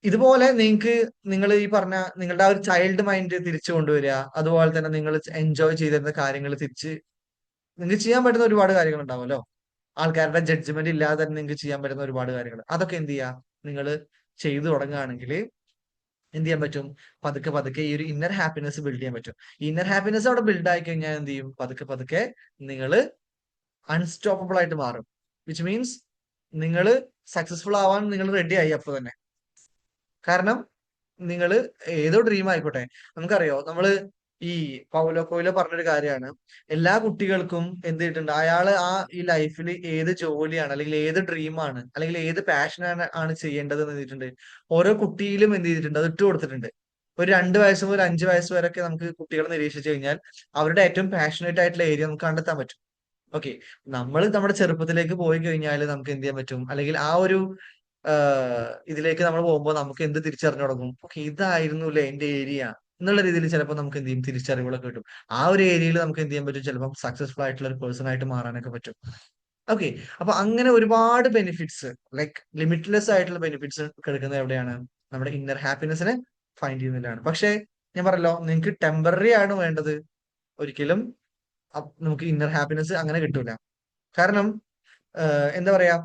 ഇതുപോലെ നിങ്ങൾക്ക്, നിങ്ങൾ ഈ പറഞ്ഞ നിങ്ങളുടെ ആ ഒരു ചൈൽഡ് മൈൻഡ് തിരിച്ചു കൊണ്ടുവരിക, അതുപോലെ തന്നെ നിങ്ങൾ എൻജോയ് ചെയ്തിരുന്ന കാര്യങ്ങൾ തിരിച്ച് നിങ്ങൾക്ക് ചെയ്യാൻ പറ്റുന്ന ഒരുപാട് കാര്യങ്ങൾ ഉണ്ടാവുമല്ലോ, ആൾക്കാരുടെ ജഡ്ജ്മെന്റ് ഇല്ലാതെ തന്നെ നിങ്ങൾക്ക് ചെയ്യാൻ പറ്റുന്ന ഒരുപാട് കാര്യങ്ങൾ, അതൊക്കെ എന്ത് ചെയ്യുക, നിങ്ങൾ ചെയ്തു തുടങ്ങുകയാണെങ്കിൽ എന്ത് ചെയ്യാൻ പറ്റും, പതുക്കെ പതുക്കെ ഈ ഒരു ഇന്നർ ഹാപ്പിനെസ് ബിൽഡ് ചെയ്യാൻ പറ്റും. ഇന്നർ ഹാപ്പിനെസ് അവിടെ ബിൽഡ് ആയി കഴിഞ്ഞാൽ എന്ത് ചെയ്യും, പതുക്കെ പതുക്കെ നിങ്ങൾ അൺസ്റ്റോപ്പബിൾ ആയിട്ട് മാറും. വിച്ച് മീൻസ് നിങ്ങൾ സക്സസ്ഫുൾ ആവാൻ നിങ്ങൾ റെഡി ആയി അപ്പൊ തന്നെ. കാരണം നിങ്ങൾ ഏതോ ഡ്രീം ആയിക്കോട്ടെ, നമുക്കറിയോ, നമ്മള് ഈ പൗലോ കൊയ്ലോ പറഞ്ഞൊരു കാര്യമാണ്, എല്ലാ കുട്ടികൾക്കും എന്ത് ചെയ്തിട്ടുണ്ട്, അയാള് ഈ ലൈഫിൽ ഏത് ജോലിയാണ്, അല്ലെങ്കിൽ ഏത് ഡ്രീമാണ്, അല്ലെങ്കിൽ ഏത് പാഷനാണ് ചെയ്യേണ്ടത് എന്ന് ചെയ്തിട്ടുണ്ട്, ഓരോ കുട്ടിയിലും എന്ത് ചെയ്തിട്ടുണ്ട്, അത് ഇട്ട് കൊടുത്തിട്ടുണ്ട്. ഒരു 2 വയസ്സ് മുതൽ 5 വയസ്സ് വരെയൊക്കെ നമുക്ക് കുട്ടികളെ നിരീക്ഷിച്ചു കഴിഞ്ഞാൽ അവരുടെ ഏറ്റവും പാഷനേറ്റ് ആയിട്ടുള്ള ഏരിയ നമുക്ക് കണ്ടെത്താൻ പറ്റും. ഓക്കെ, നമ്മൾ നമ്മുടെ ചെറുപ്പത്തിലേക്ക് പോയി കഴിഞ്ഞാൽ നമുക്ക് എന്ത് ചെയ്യാൻ പറ്റും, അല്ലെങ്കിൽ ആ ഒരു ഇതിലേക്ക് നമ്മൾ പോകുമ്പോൾ നമുക്ക് എന്ത് തിരിച്ചറിഞ്ഞു തുടങ്ങും, ഓക്കെ ഇതായിരുന്നു അല്ലേ എന്റെ ഏരിയ എന്നുള്ള രീതിയിൽ ചിലപ്പോൾ നമുക്ക് എന്ത് ചെയ്യും, തിരിച്ചറിവുകളൊക്കെ കിട്ടും. ആ ഒരു ഏരിയയിൽ നമുക്ക് എന്ത് ചെയ്യാൻ പറ്റും, ചിലപ്പോൾ സക്സസ്ഫുൾ ആയിട്ടുള്ള ഒരു പേഴ്സൺ ആയിട്ട് മാറാനൊക്കെ പറ്റും. ഓക്കെ, അപ്പൊ അങ്ങനെ ഒരുപാട് ബെനിഫിറ്റ്സ്, ലൈക്ക് ലിമിറ്റ്ലെസ് ആയിട്ടുള്ള ബെനിഫിറ്റ്സ് കിടക്കുന്നത് എവിടെയാണ്, നമ്മുടെ ഇന്നർ ഹാപ്പിനെസിനെ ഫൈൻഡ് ചെയ്യുന്നതിലാണ്. പക്ഷേ ഞാൻ പറഞ്ഞല്ലോ, നിങ്ങൾക്ക് ടെമ്പററി ആണ് വേണ്ടത്, ഒരിക്കലും നമുക്ക് ഇന്നർ ഹാപ്പിനെസ് അങ്ങനെ കിട്ടൂല. കാരണം എന്താ പറയാ,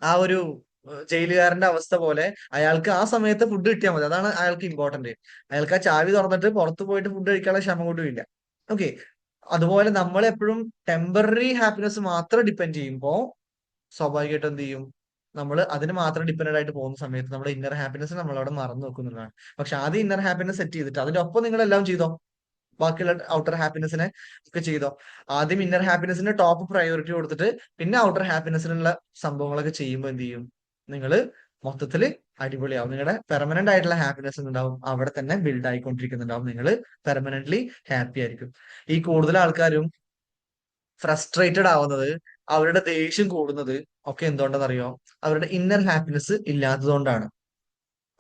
ആ ഒരു ജയിലുകാരന്റെ അവസ്ഥ പോലെ അയാൾക്ക് ആ സമയത്ത് ഫുഡ് കിട്ടിയാൽ മതി, അതാണ് അയാൾക്ക് ഇമ്പോർട്ടന്റ്. അയാൾക്ക് ആ ചാവി തുറന്നിട്ട് പുറത്ത് പോയിട്ട് ഫുഡ് കഴിക്കാനുള്ള ക്ഷമ കൊണ്ടും ഇല്ല. ഓക്കെ, അതുപോലെ നമ്മൾ എപ്പോഴും ടെമ്പററി ഹാപ്പിനെസ് മാത്രം ഡിപ്പെൻഡ് ചെയ്യുമ്പോൾ സ്വാഭാവികമായിട്ടും എന്ത് ചെയ്യും, നമ്മൾ അതിന് മാത്രം ഡിപ്പെൻഡ് ആയിട്ട് പോകുന്ന സമയത്ത് നമ്മുടെ ഇന്നർ ഹാപ്പിനെസ് നമ്മളവിടെ മറന്നു വെക്കുന്നതാണ്. പക്ഷെ ആദ്യം ഇന്നർ ഹാപ്പിനെസ് സെറ്റ് ചെയ്തിട്ട് അതിന്റെ ഒപ്പം നിങ്ങൾ എല്ലാം ചെയ്തോ, ബാക്കിയുള്ള ഔട്ടർ ഹാപ്പിനെസിനെ ഒക്കെ ചെയ്തോ. ആദ്യം ഇന്നർ ഹാപ്പിനെസിന് ടോപ്പ് പ്രയോറിറ്റി കൊടുത്തിട്ട് പിന്നെ ഔട്ടർ ഹാപ്പിനെസിനുള്ള സംഭവങ്ങളൊക്കെ ചെയ്യുമ്പോൾ എന്ത് ചെയ്യും, നിങ്ങൾ മൊത്തത്തിൽ അടിപൊളിയാവും. നിങ്ങളുടെ പെർമനന്റ് ആയിട്ടുള്ള ഹാപ്പിനെസ് ഉണ്ടാവും, അവിടെ തന്നെ ബിൽഡ് ആയിക്കൊണ്ടിരിക്കുന്നുണ്ടാവും. നിങ്ങൾ പെർമനന്റ്ലി ഹാപ്പി ആയിരിക്കും. ഈ കൂടുതൽ ആൾക്കാരും ഫ്രസ്ട്രേറ്റഡ് ആവുന്നത്, അവരുടെ ദേഷ്യം കൂടുന്നത് ഒക്കെ എന്തുകൊണ്ടെന്നറിയോ, അവരുടെ ഇന്നർ ഹാപ്പിനെസ് ഇല്ലാത്തതുകൊണ്ടാണ്.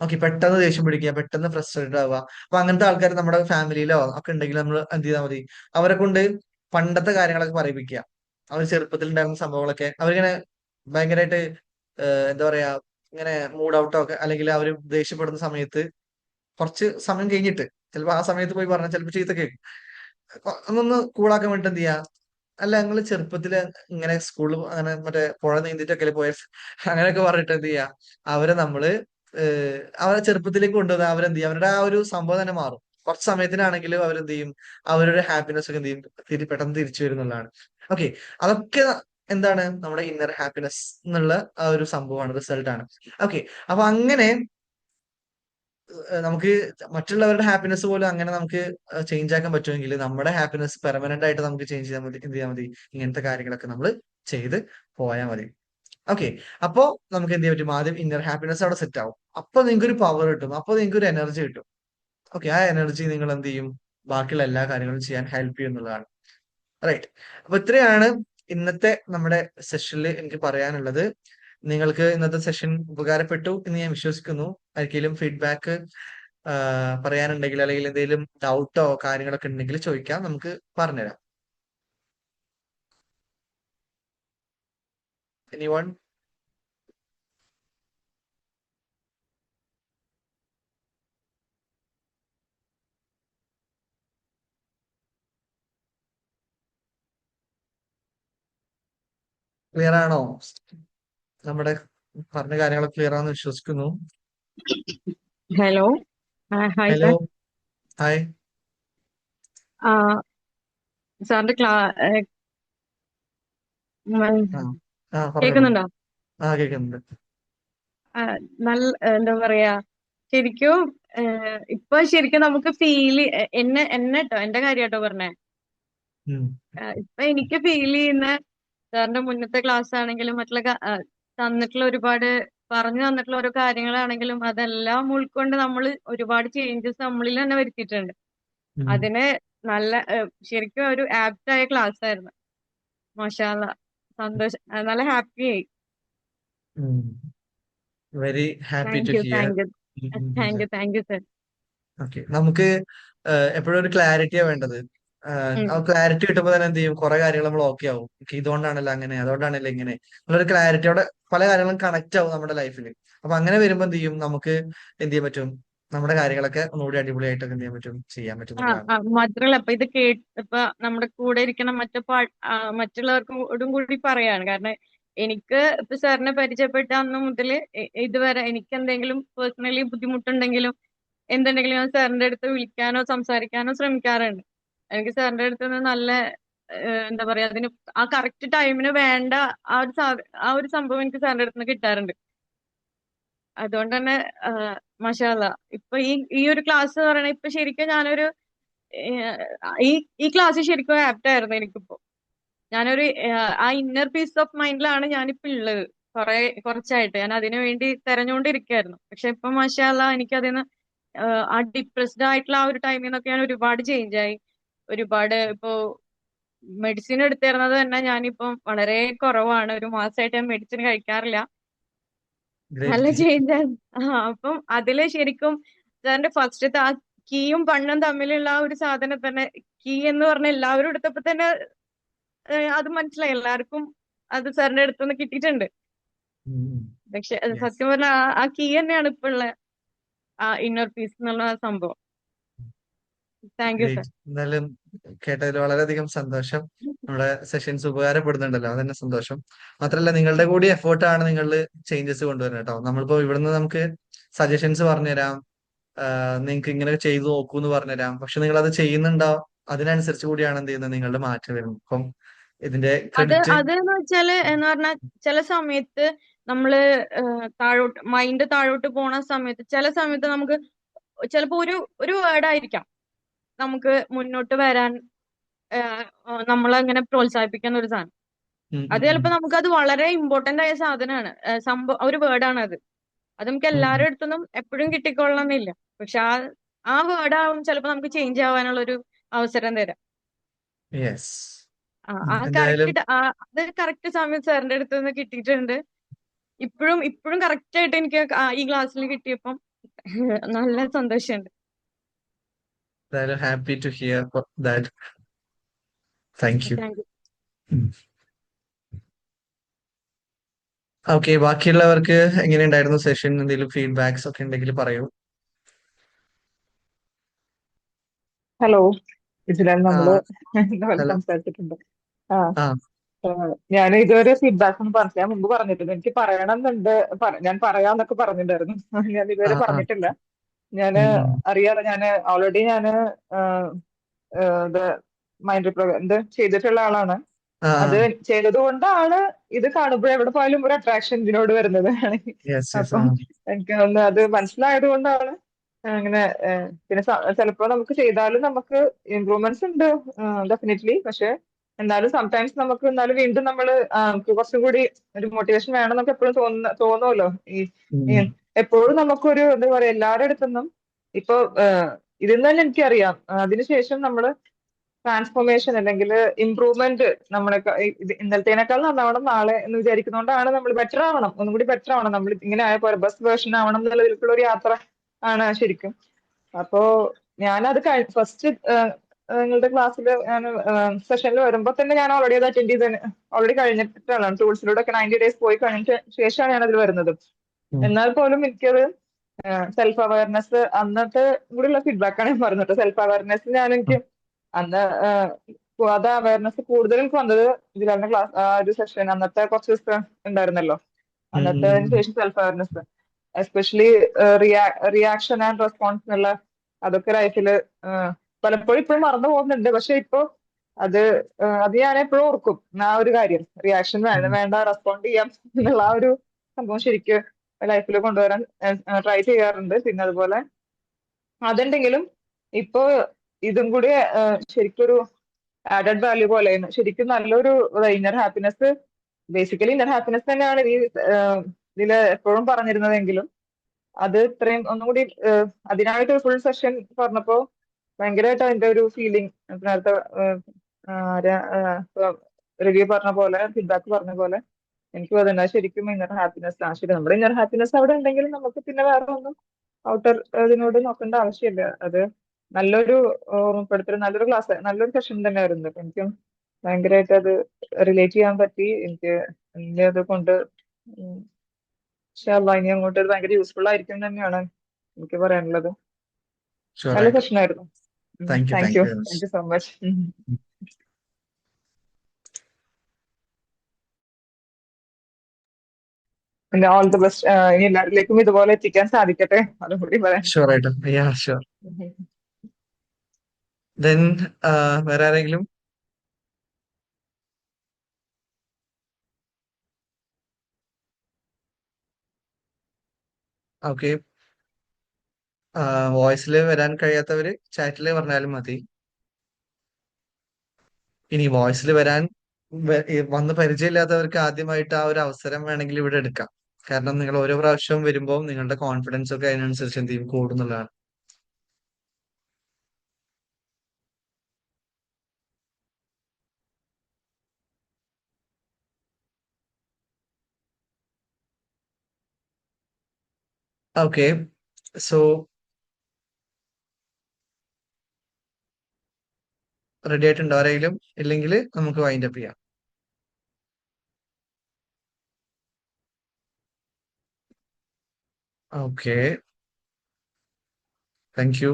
ഓക്കെ, പെട്ടെന്ന് ദേഷ്യം പിടിക്കുക, പെട്ടെന്ന് ഫ്രസ്ട്രേറ്റഡ് ആവുക. അപ്പൊ അങ്ങനത്തെ ആൾക്കാർ നമ്മുടെ ഫാമിലിയിലോ ഒക്കെ ഉണ്ടെങ്കിൽ നമ്മൾ എന്ത് ചെയ്താൽ മതി, അവരെ കൊണ്ട് പണ്ടത്തെ കാര്യങ്ങളൊക്കെ പറയിപ്പിക്കുക. അവർ ചെറുപ്പത്തിൽ ഉണ്ടായിരുന്ന സംഭവങ്ങളൊക്കെ അവരിങ്ങനെ ഭയങ്കരമായിട്ട് എന്താ പറയാ, ഇങ്ങനെ മൂഡ് ഔട്ടോ ഒക്കെ, അല്ലെങ്കിൽ അവർ ദേഷ്യപ്പെടുന്ന സമയത്ത് കുറച്ച് സമയം കഴിഞ്ഞിട്ട് ചിലപ്പോൾ ആ സമയത്ത് പോയി പറഞ്ഞാൽ ചിലപ്പോൾ ചീത്ത കേൾക്കും. ഒന്നൊന്ന് കൂളാക്കാൻ വേണ്ടിട്ട് എന്ത് ചെയ്യാ, അല്ല നിങ്ങൾ ചെറുപ്പത്തില് ഇങ്ങനെ സ്കൂളിൽ അങ്ങനെ മറ്റേ പുഴ നീന്തിട്ടൊക്കെ പോയ അങ്ങനെയൊക്കെ പറഞ്ഞിട്ട് എന്ത് ചെയ്യാ, അവരെ നമ്മള് അവരെ ചെറുപ്പത്തിലേക്ക് കൊണ്ടുവന്ന് അവരെന്ത് ചെയ്യും, അവരുടെ ആ ഒരു സംഭവം തന്നെ മാറും. കുറച്ച് സമയത്തിനാണെങ്കിലും അവരെന്ത് ചെയ്യും, അവരുടെ ഹാപ്പിനെസ് ഒക്കെ എന്ത് ചെയ്യും, പെട്ടെന്ന് തിരിച്ചു വരുന്നുള്ളതാണ്. ഓക്കെ, അതൊക്കെ എന്താണ് നമ്മുടെ ഇന്നർ ഹാപ്പിനെസ് എന്നുള്ള ആ ഒരു സംഭവമാണ്, റിസൾട്ട് ആണ്. ഓക്കെ, അപ്പൊ അങ്ങനെ നമുക്ക് മറ്റുള്ളവരുടെ ഹാപ്പിനെസ് പോലും അങ്ങനെ നമുക്ക് ചേഞ്ച് ആക്കാൻ പറ്റുമെങ്കിൽ നമ്മുടെ ഹാപ്പിനെസ് പെർമനന്റ് ആയിട്ട് നമുക്ക് ചേഞ്ച് ചെയ്യാൻ മതി. എന്ത് ചെയ്യാൻ മതി? ഇങ്ങനത്തെ കാര്യങ്ങളൊക്കെ നമ്മൾ ചെയ്ത് പോയാൽ മതി. ഓക്കെ, അപ്പോ നമുക്ക് എന്ത് ചെയ്യാൻ പറ്റും? ആദ്യം ഇന്നർ ഹാപ്പിനെസ് അവിടെ സെറ്റ് ആവും. അപ്പൊ നിങ്ങൾക്ക് ഒരു പവർ കിട്ടും, അപ്പൊ നിങ്ങൾക്ക് ഒരു എനർജി കിട്ടും. ഓക്കെ, ആ എനർജി നിങ്ങൾ എന്ത് ചെയ്യും? ബാക്കിയുള്ള എല്ലാ കാര്യങ്ങളും ചെയ്യാൻ ഹെൽപ്പ് ചെയ്യും എന്നുള്ളതാണ്. റൈറ്റ്. അപ്പൊ ഇത്രയാണ് ഇന്നത്തെ നമ്മുടെ സെഷനിൽ എനിക്ക് പറയാനുള്ളത്. നിങ്ങൾക്ക് ഇന്നത്തെ സെഷൻ ഉപകാരപ്പെട്ടു എന്ന് ഞാൻ വിശ്വസിക്കുന്നു. ആർക്കെങ്കിലും ഫീഡ്ബാക്ക് പറയാനുണ്ടെങ്കിൽ അല്ലെങ്കിൽ എന്തെങ്കിലും ഡൗട്ടോ കാര്യങ്ങളൊക്കെ ഉണ്ടെങ്കിൽ ചോദിക്കാം, നമുക്ക് പറഞ്ഞുതരാം. എനിവൺ? ക്ലിയർ ആണോ? നമ്മുടെ പറഞ്ഞ കാര്യങ്ങളൊക്കെ ക്ലിയർ ആണെന്ന് വിശ്വസിക്കുന്നു. Hello. Hi hello, sir. Hi. സാറിന്റെ ആ ആ പറഞ്ഞോളൂ. കേൾക്കുന്നുണ്ടോ? ആ, കേൾക്കുന്നുണ്ട്. ആ, നല്ല എന്താ പറയാ, ശരിക്കും ഇപ്പൊ ശരിക്കും നമുക്ക് എന്നെ കേട്ടോ, എന്റെ കാര്യം കേട്ടോ പറഞ്ഞേ. ഉം. ഇപ്പൊ എനിക്ക് ഫീൽ ചെയ്യുന്ന സാറിന്റെ മുന്നത്തെ ക്ലാസ് ആണെങ്കിലും മറ്റുള്ള തന്നിട്ടുള്ള ഒരുപാട് പറഞ്ഞു തന്നിട്ടുള്ള ഓരോ കാര്യങ്ങളാണെങ്കിലും അതെല്ലാം ഉൾക്കൊണ്ട് നമ്മൾ ഒരുപാട് ചേഞ്ചസ് നമ്മളിൽ തന്നെ വരുത്തിയിട്ടുണ്ട്. ഉം. അതിന് നല്ല ശരിക്കും ഒരു ആപ്റ്റ് ആയ ക്ലാസ് ആയിരുന്നു. മാഷാ അല്ലാ. സന്തോഷം. നല്ല ഹാപ്പി ആയി. ഉം. Very happy thank to you, here. Thank you, thank you sir. Okay, നമുക്ക് എപ്പോഴും ഒരു ക്ലാരിറ്റിയാ വേണ്ടത്. ആ ക്ലാരിറ്റി കിട്ടുമ്പോൾ തന്നെ എന്ത് ചെയ്യും, കുറെ കാര്യങ്ങൾ നമ്മൾ ഓക്കെ ആവും. Okay, ഇതുകൊണ്ടാണല്ലോ അങ്ങനെ, അതുകൊണ്ടാണല്ലോ ഇങ്ങനെ ഉള്ളൊരു ക്ലാരിറ്റിയോടെ പല കാര്യങ്ങളും കണക്ട് ആവും നമ്മുടെ ലൈഫിൽ. അപ്പൊ അങ്ങനെ വരുമ്പോ എന്ത് ചെയ്യും, നമുക്ക് എന്ത് ചെയ്യാൻ പറ്റും, നമ്മുടെ കാര്യങ്ങളൊക്കെ ഒന്നുകൂടി അടിപൊളിയായിട്ടൊക്കെ എന്ത് ചെയ്യാൻ പറ്റും, ചെയ്യാൻ പറ്റും എന്നുള്ളതാണ്. മാത്രല്ല ഇപ്പൊ ഇത് ഇപ്പൊ നമ്മുടെ കൂടെ ഇരിക്കുന്ന മറ്റുള്ളവർക്കും കൂടി പറയാണ്. കാരണം എനിക്ക് ഇപ്പൊ സാറിനെ പരിചയപ്പെട്ട അന്ന് മുതല് ഇതുവരെ എനിക്ക് എന്തെങ്കിലും പേഴ്സണലി ബുദ്ധിമുട്ടുണ്ടെങ്കിലും എന്തുണ്ടെങ്കിലും ഞാൻ സാറിന്റെ അടുത്ത് വിളിക്കാനോ സംസാരിക്കാനോ ശ്രമിക്കാറുണ്ട്. എനിക്ക് സാറിന്റെ അടുത്ത് നിന്ന് നല്ല എന്താ പറയാ, അതിന് ആ കറക്റ്റ് ടൈമിന് വേണ്ട ആ ഒരു സംഭവം എനിക്ക് സാറിന്റെ അടുത്ത് നിന്ന് കിട്ടാറുണ്ട്. അതുകൊണ്ട് തന്നെ മാഷാ അല്ലാ. ഇപ്പൊ ഈ ഒരു ക്ലാസ് പറയണ ഇപ്പൊ ശരിക്കും ഞാനൊരു ഏഹ് ഈ ഈ ക്ലാസ് ശരിക്കും ആപ്റ്റ് ആയിരുന്നു എനിക്കിപ്പോ. ഞാനൊരു ആ ഇന്നർ പീസ് ഓഫ് മൈൻഡിലാണ് ഞാനിപ്പോ ഉള്ളത്. കുറച്ചായിട്ട് ഞാൻ അതിനു വേണ്ടി തെരഞ്ഞുകൊണ്ടിരിക്കുകയായിരുന്നു. പക്ഷെ ഇപ്പൊ മാഷാ അല്ലാ എനിക്ക് അതിന്ന് ആ ഡിപ്രസ്ഡ് ആയിട്ടുള്ള ആ ഒരു ടൈമിൽ നിന്നൊക്കെ ഞാൻ ഒരുപാട് ചേഞ്ച് ആയി. ഒരുപാട് ഇപ്പോ മെഡിസിൻ എടുത്തിരുന്നത് തന്നെ ഞാനിപ്പം വളരെ കുറവാണ്. ഒരു മാസമായിട്ട് ഞാൻ മെഡിസിൻ കഴിക്കാറില്ല. നല്ല ഗ്രേറ്റ്. ചേഞ്ച് ആണ്. അപ്പം അതില് ശരിക്കും സാറിന്റെ ഫസ്റ്റത്തെ ആ കീയും പണ്ണും തമ്മിലുള്ള ആ ഒരു സാധനം തന്നെ, കീ എന്ന് പറഞ്ഞ എല്ലാവരും എടുത്തപ്പോ തന്നെ അത് മനസ്സിലായി എല്ലാവർക്കും. അത് സാറിന്റെ അടുത്തുനിന്ന് കിട്ടിയിട്ടുണ്ട്. പക്ഷെ അത് യെസ്, സത്യം പറഞ്ഞ ആ കീ തന്നെയാണ് ഇപ്പൊ ഉള്ള ആ ഇന്നർ പീസ് എന്നുള്ള ആ സംഭവം. Thank you sir. ഗ്രേറ്റ്. എന്തായാലും കേട്ടതിൽ വളരെയധികം സന്തോഷം. നമ്മുടെ സെഷൻസ് ഉപകാരപ്പെടുന്നുണ്ടല്ലോ, അതന്നെ സന്തോഷം. മാത്രല്ല നിങ്ങളുടെ കൂടി എഫേർട്ടാണ് നിങ്ങളിൽ ചേഞ്ചസ് കൊണ്ടുവരുന്നത് കേട്ടോ. നമ്മളിപ്പോ ഇവിടുന്ന് നമുക്ക് സജഷൻസ് പറഞ്ഞുതരാം, നിങ്ങൾക്ക് ഇങ്ങനെ ചെയ്തു നോക്കൂ എന്ന് പറഞ്ഞുതരാം. പക്ഷെ നിങ്ങൾ അത് ചെയ്യുന്നുണ്ടോ, അതിനനുസരിച്ച് കൂടിയാണ് എന്ത് ചെയ്യുന്നത്, നിങ്ങളുടെ മാറ്റം വരുന്നത്. അപ്പം ഇതിന്റെ ക്രെഡിറ്റ്. അതെന്ന് വെച്ചാല് എന്ന് പറഞ്ഞാൽ ചില സമയത്ത് നമ്മള് മൈൻഡ് താഴോട്ട് പോണ സമയത്ത് ചില സമയത്ത് നമുക്ക് ചിലപ്പോ ഒരു ഒരു വേർഡ് ആയിരിക്കാം നമുക്ക് മുന്നോട്ട് വരാൻ നമ്മളങ്ങനെ പ്രോത്സാഹിപ്പിക്കുന്ന ഒരു സാധനം. അത് ചിലപ്പോ നമുക്കത് വളരെ ഇമ്പോർട്ടന്റ് ആയ സാധനമാണ്. സംഭവം ഒരു വേർഡാണ് അത്. അത് നമുക്ക് എല്ലാവരുടെ അടുത്തൊന്നും എപ്പോഴും കിട്ടിക്കൊള്ളണമെന്നില്ല. പക്ഷെ ആ വേർഡ് ആവും ചിലപ്പോ നമുക്ക് ചേഞ്ച് ആവാനുള്ള ഒരു അവസരം തരാം. യെസ്. ആ എന്തായാലും കറക്റ്റ് അത് കറക്റ്റ് സമയം സാറിന്റെ അടുത്ത് നിന്ന് കിട്ടിയിട്ടുണ്ട്. ഇപ്പോഴും ഇപ്പോഴും കറക്റ്റ് ആയിട്ട് എനിക്ക് ഈ ക്ലാസ്സിൽ കിട്ടിയപ്പം നല്ല സന്തോഷമുണ്ട്. എന്തായാലും happy to hear that. Thank you. Thank you. Okay, ബാക്കിയുള്ളവർക്ക് എങ്ങനെയുണ്ടായിരുന്നു സെഷൻ? എന്തെങ്കിലും ഫീഡ്ബാക്സ് ഒക്കെ ഉണ്ടെങ്കിൽ പറയൂ. ഹലോ. ഇതിലാണ് ആ, നമ്മള് ഇതുപോലെ ഹലോ. സംസാരിച്ചിട്ടുണ്ട്. ആ ആ, ഞാൻ ഇതുവരെ ഫീഡ്ബാക്ക് ഒന്നും പറഞ്ഞു, ഞാൻ മുമ്പ് പറഞ്ഞിട്ടുണ്ട്, എനിക്ക് പറയണമെന്നുണ്ട്. ഞാൻ പറയാന്നൊക്കെ പറഞ്ഞിട്ടുണ്ടായിരുന്നു. ഞാൻ ആ ഇതുവരെ ആ പറഞ്ഞിട്ടില്ല. ഞാൻ ഉം, ഉം. അറിയാതെ ഞാൻ ഓൾറെഡി ഞാൻ ഇത് മൈൻഡ് ഇത് ചെയ്തിട്ടുള്ള ആളാണ്. ആ അത് ചെയ്തത് കൊണ്ടാണ് ഇത് കാണുമ്പോൾ എവിടെ പോയാലും ഒരു അട്രാക്ഷൻ ഇതിനോട് വരുന്നത്. യെസ് യെസ് ആ അപ്പം എനിക്ക് തോന്നുന്നു അത് മനസ്സിലായത് കൊണ്ടാണ് അങ്ങനെ. പിന്നെ ചിലപ്പോൾ നമുക്ക് ചെയ്താലും നമുക്ക് ഇമ്പ്രൂവ്മെന്റ്സ് ഉണ്ട് ഡെഫിനറ്റ്ലി. പക്ഷെ എന്നാലും സംടൈംസ് നമുക്ക് എന്നാലും വീണ്ടും നമ്മൾ നമുക്ക് കുറച്ചും കൂടി ഒരു മോട്ടിവേഷൻ വേണം നമുക്ക് എപ്പോഴും തോന്നുമല്ലോ. ഈ ഉം, എപ്പോഴും നമുക്കൊരു എന്താ പറയാ എല്ലാവരുടെ അടുത്തുനിന്നും ഇപ്പൊ ഇതിൽ നിന്ന് തന്നെ എനിക്കറിയാം. അതിനുശേഷം നമ്മൾ ട്രാൻസ്ഫോർമേഷൻ അല്ലെങ്കിൽ ഇമ്പ്രൂവ്മെന്റ് നമ്മളെ ഇന്നലത്തേനേക്കാൾ നന്നാവണം നാളെ എന്ന് വിചാരിക്കുന്നതുകൊണ്ടാണ് നമ്മൾ ബെറ്റർ ആവണം, ഒന്നും കൂടി ബെറ്റർ ആവണം, നമ്മൾ ഇങ്ങനെ ആയ പോലെ ബെസ്റ്റ് വേർഷൻ ആവണം എന്നുള്ളതിലേക്കുള്ള ഒരു യാത്ര ആണ് ശരിക്കും. അപ്പോ ഞാനത് ഫസ്റ്റ് നിങ്ങളുടെ ക്ലാസ്സിൽ ഞാൻ സെഷനിൽ വരുമ്പോൾ തന്നെ ഞാൻ ഓൾറെഡി അത് അറ്റൻഡ് ചെയ്ത് ഓൾറെഡി കഴിഞ്ഞിട്ടാണ്. ടൂൾസിലൂടെ ഒക്കെ 90 ഡേയ്സ് പോയി കഴിഞ്ഞ ശേഷമാണ് ഞാൻ അതിൽ വരുന്നത്. ഉം. എന്നാൽ പോലും എനിക്കത് സെൽഫ് അവയർനെസ് അന്നത്തെ കൂടിയുള്ള ഫീഡ്ബാക്കാണ് ഞാൻ പറഞ്ഞത്. സെൽഫ് അവയർനെസ് എനിക്ക് അന്ന് അത് അവയർനെസ് കൂടുതലും എനിക്ക് വന്നത് ഇതിലാണ്. ക്ലാസ് ആ ഒരു സെഷൻ അന്നത്തെ കുറച്ച് ദിവസം ഉണ്ടായിരുന്നല്ലോ. ഉം, അന്നത്തെ ഉം, ഉം. ശേഷം self awareness especially reaction and response എന്നുള്ള അതൊക്കെ ലൈഫില് പലപ്പോഴും ഇപ്പോഴും മറന്നു പോകുന്നുണ്ട്. പക്ഷെ ഇപ്പൊ അത് അത് ഞാൻ എപ്പോഴും ഓർക്കും ആ ഒരു കാര്യം. റിയാക്ഷൻ വേണ്ട ഉം. വേണ്ട റെസ്പോണ്ട് ചെയ്യാം എന്നുള്ള ആ ഒരു സംഭവം ശരിക്കും ലൈഫിൽ കൊണ്ടുവരാൻ ട്രൈ ചെയ്യാറുണ്ട്. പിന്നെ അതുപോലെ അതുണ്ടെങ്കിലും ഇപ്പൊ ഇതും കൂടി ശരിക്കൊരു ആഡഡ് വാല്യൂ പോലെയാണ്. ശരിക്കും നല്ലൊരു inner happiness, basically inner happiness തന്നെയാണ് ഈ ഇതില് എപ്പോഴും പറഞ്ഞിരുന്നതെങ്കിലും അത് ഇത്രയും ഒന്നും കൂടി അതിനായിട്ട് ഫുൾ സെഷൻ പറഞ്ഞപ്പോ ഭയങ്കരമായിട്ട് അതിന്റെ ഒരു ഫീലിംഗ് നേരത്തെ റിവ്യൂ പറഞ്ഞ പോലെ ഫീഡ്ബാക്ക് പറഞ്ഞ പോലെ എനിക്കും അതന്നെ ശരിക്കും ഇന്നർ ഹാപ്പിനെസ് ആണ്. ശരി, നമ്മുടെ ഇന്നർ ഹാപ്പിനെസ് അവിടെ ഉണ്ടെങ്കിലും നമുക്ക് പിന്നെ വേറെ ഒന്നും ഔട്ടർ ഇതിനോട് നോക്കേണ്ട ആവശ്യമില്ല. അത് നല്ലൊരു ഓർമ്മപ്പെടുത്തൽ, നല്ലൊരു ക്ലാസ്, നല്ലൊരു സെഷൻ തന്നെയായിരുന്നു. അപ്പൊ എനിക്കും ഭയങ്കരമായിട്ട് അത് റിലേറ്റ് ചെയ്യാൻ പറ്റി. എന്നെ അത് കൊണ്ട് ഇനി അങ്ങോട്ട് അത് ഭയങ്കര യൂസ്ഫുൾ ആയിരിക്കും എന്ന് തന്നെയാണ് എനിക്ക് പറയാനുള്ളത്. നല്ല ഷുവറായിട്ടും. സെഷൻ ആയിരുന്നു. Thank you thank thank you you very much. Thank you so much. പിന്നെ ഓൾ ദി ബെസ്റ്റ്. ഇനി എല്ലാവരിലേക്കും ഇതുപോലെ എത്തിക്കാൻ സാധിക്കട്ടെ, അതും കൂടി പറയാൻ. ഷുവറായിട്ടും യാ ഷുവർ. ദെൻ വേറെ ആരെങ്കിലും? ഓക്കെ, വോയിസിൽ വരാൻ കഴിയാത്തവര് ചാറ്റിൽ പറഞ്ഞാലും മതി. ഇനി വോയിസിൽ വരാൻ വന്ന് പരിചയമില്ലാത്തവർക്ക് ആദ്യമായിട്ട് ആ ഒരു അവസരം വേണമെങ്കിൽ ഇവിടെ എടുക്കാം. കാരണം നിങ്ങൾ ഓരോ പ്രാവശ്യവും വരുമ്പോൾ നിങ്ങളുടെ കോൺഫിഡൻസ് ഒക്കെ അതിനനുസരിച്ച് എന്ത് ചെയ്യും, കൂടുന്നുള്ളതാണ്. ഓക്കെ, സോ റെഡി ആയിട്ടുണ്ടോ ആരെങ്കിലും? ഇല്ലെങ്കിൽ നമുക്ക് വൈൻഡ് അപ്പ് ചെയ്യാം. Okay, thank you.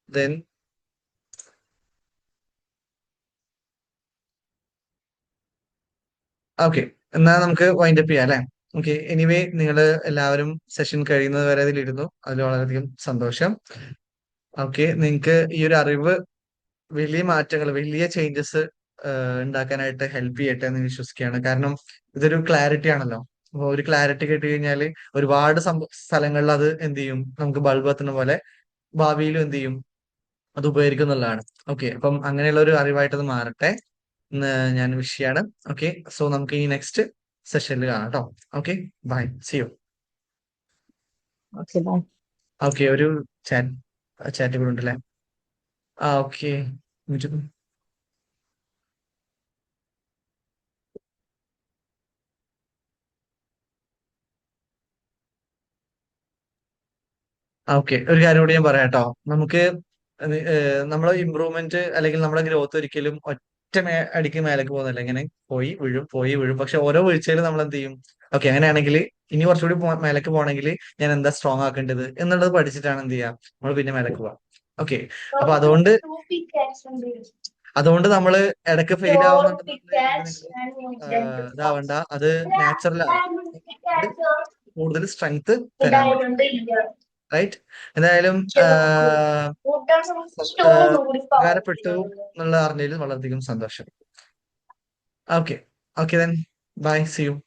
Then okay, എന്നാ നമുക്ക് വൈൻഡ് അപ്പ് ചെയ്യാം അല്ലേ? ഓക്കെ, എനിവേ നിങ്ങൾ എല്ലാവരും സെഷൻ കഴിയുന്നത് വരെ അതിലിരുന്നു, അതിൽ വളരെയധികം സന്തോഷം. ഓക്കെ, നിങ്ങൾക്ക് ഈ ഒരു അറിവ് വലിയ മാറ്റങ്ങൾ, വലിയ ചേഞ്ചസ് ഉണ്ടാക്കാനായിട്ട് ഹെൽപ്പ് ചെയ്യട്ടെ എന്ന് വിശ്വസിക്കുകയാണ്. കാരണം ഇതൊരു ക്ലാരിറ്റി ആണല്ലോ. അപ്പോൾ ഒരു ക്ലാരിറ്റി കിട്ടി കഴിഞ്ഞാൽ ഒരുപാട് സ്ഥലങ്ങളിൽ അത് എന്ത് ചെയ്യും, നമുക്ക് ബൾബ് എത്തുന്ന പോലെ ഭാവിയിലും എന്ത് ചെയ്യും, അത് ഉപകരിക്കുന്നുള്ളതാണ്. ഓക്കെ, അപ്പം അങ്ങനെയുള്ള ഒരു അറിവായിട്ട് അത് മാറട്ടെ എന്ന് ഞാൻ വിഷ് ചെയ്യാണ്. ഓക്കെ, സോ നമുക്ക് ഈ നെക്സ്റ്റ് സെഷനിൽ കാണാം കേട്ടോ. Okay, bye, see you. Okay, bye. Okay, ഒരു ചാറ്റ് കൂടെ ഉണ്ടല്ലേ? ആ ഓക്കെ. ഓക്കെ, ഒരു കാര്യം കൂടി ഞാൻ പറയാം കേട്ടോ. നമുക്ക് നമ്മളെ ഇമ്പ്രൂവ്മെന്റ് അല്ലെങ്കിൽ നമ്മുടെ ഗ്രോത്ത് ഒരിക്കലും ഒറ്റ അടിക്ക് മേലേക്ക് പോകുന്നില്ല. ഇങ്ങനെ പോയി വീഴും പോയി വീഴും. പക്ഷെ ഓരോ വീഴ്ചയിലും നമ്മൾ എന്ത് ചെയ്യും, ഓക്കെ അങ്ങനെയാണെങ്കിൽ ഇനി കുറച്ചുകൂടി മേലേക്ക് പോകണമെങ്കിൽ ഞാൻ എന്താ സ്ട്രോങ് ആക്കേണ്ടത് എന്നുള്ളത് പഠിച്ചിട്ടാണ് എന്ത് ചെയ്യുക, നമ്മൾ പിന്നെ മേലേക്ക് പോവാം. ഓക്കെ, അപ്പൊ അതുകൊണ്ട് അതുകൊണ്ട് നമ്മള് ഇടയ്ക്ക് ഫെയിൽ ആവുന്നുണ്ടെന്നുള്ള ഇതാവണ്ട. അത് നാച്ചുറലാണ്. അത് കൂടുതൽ സ്ട്രെങ്ത് തരാൻ പറ്റും. റൈറ്റ്. എന്തായാലും ഉപകാരപ്പെട്ടു എന്നുള്ള അറിഞ്ഞതിൽ വളരെയധികം സന്തോഷം. Okay. Okay then bye. See U.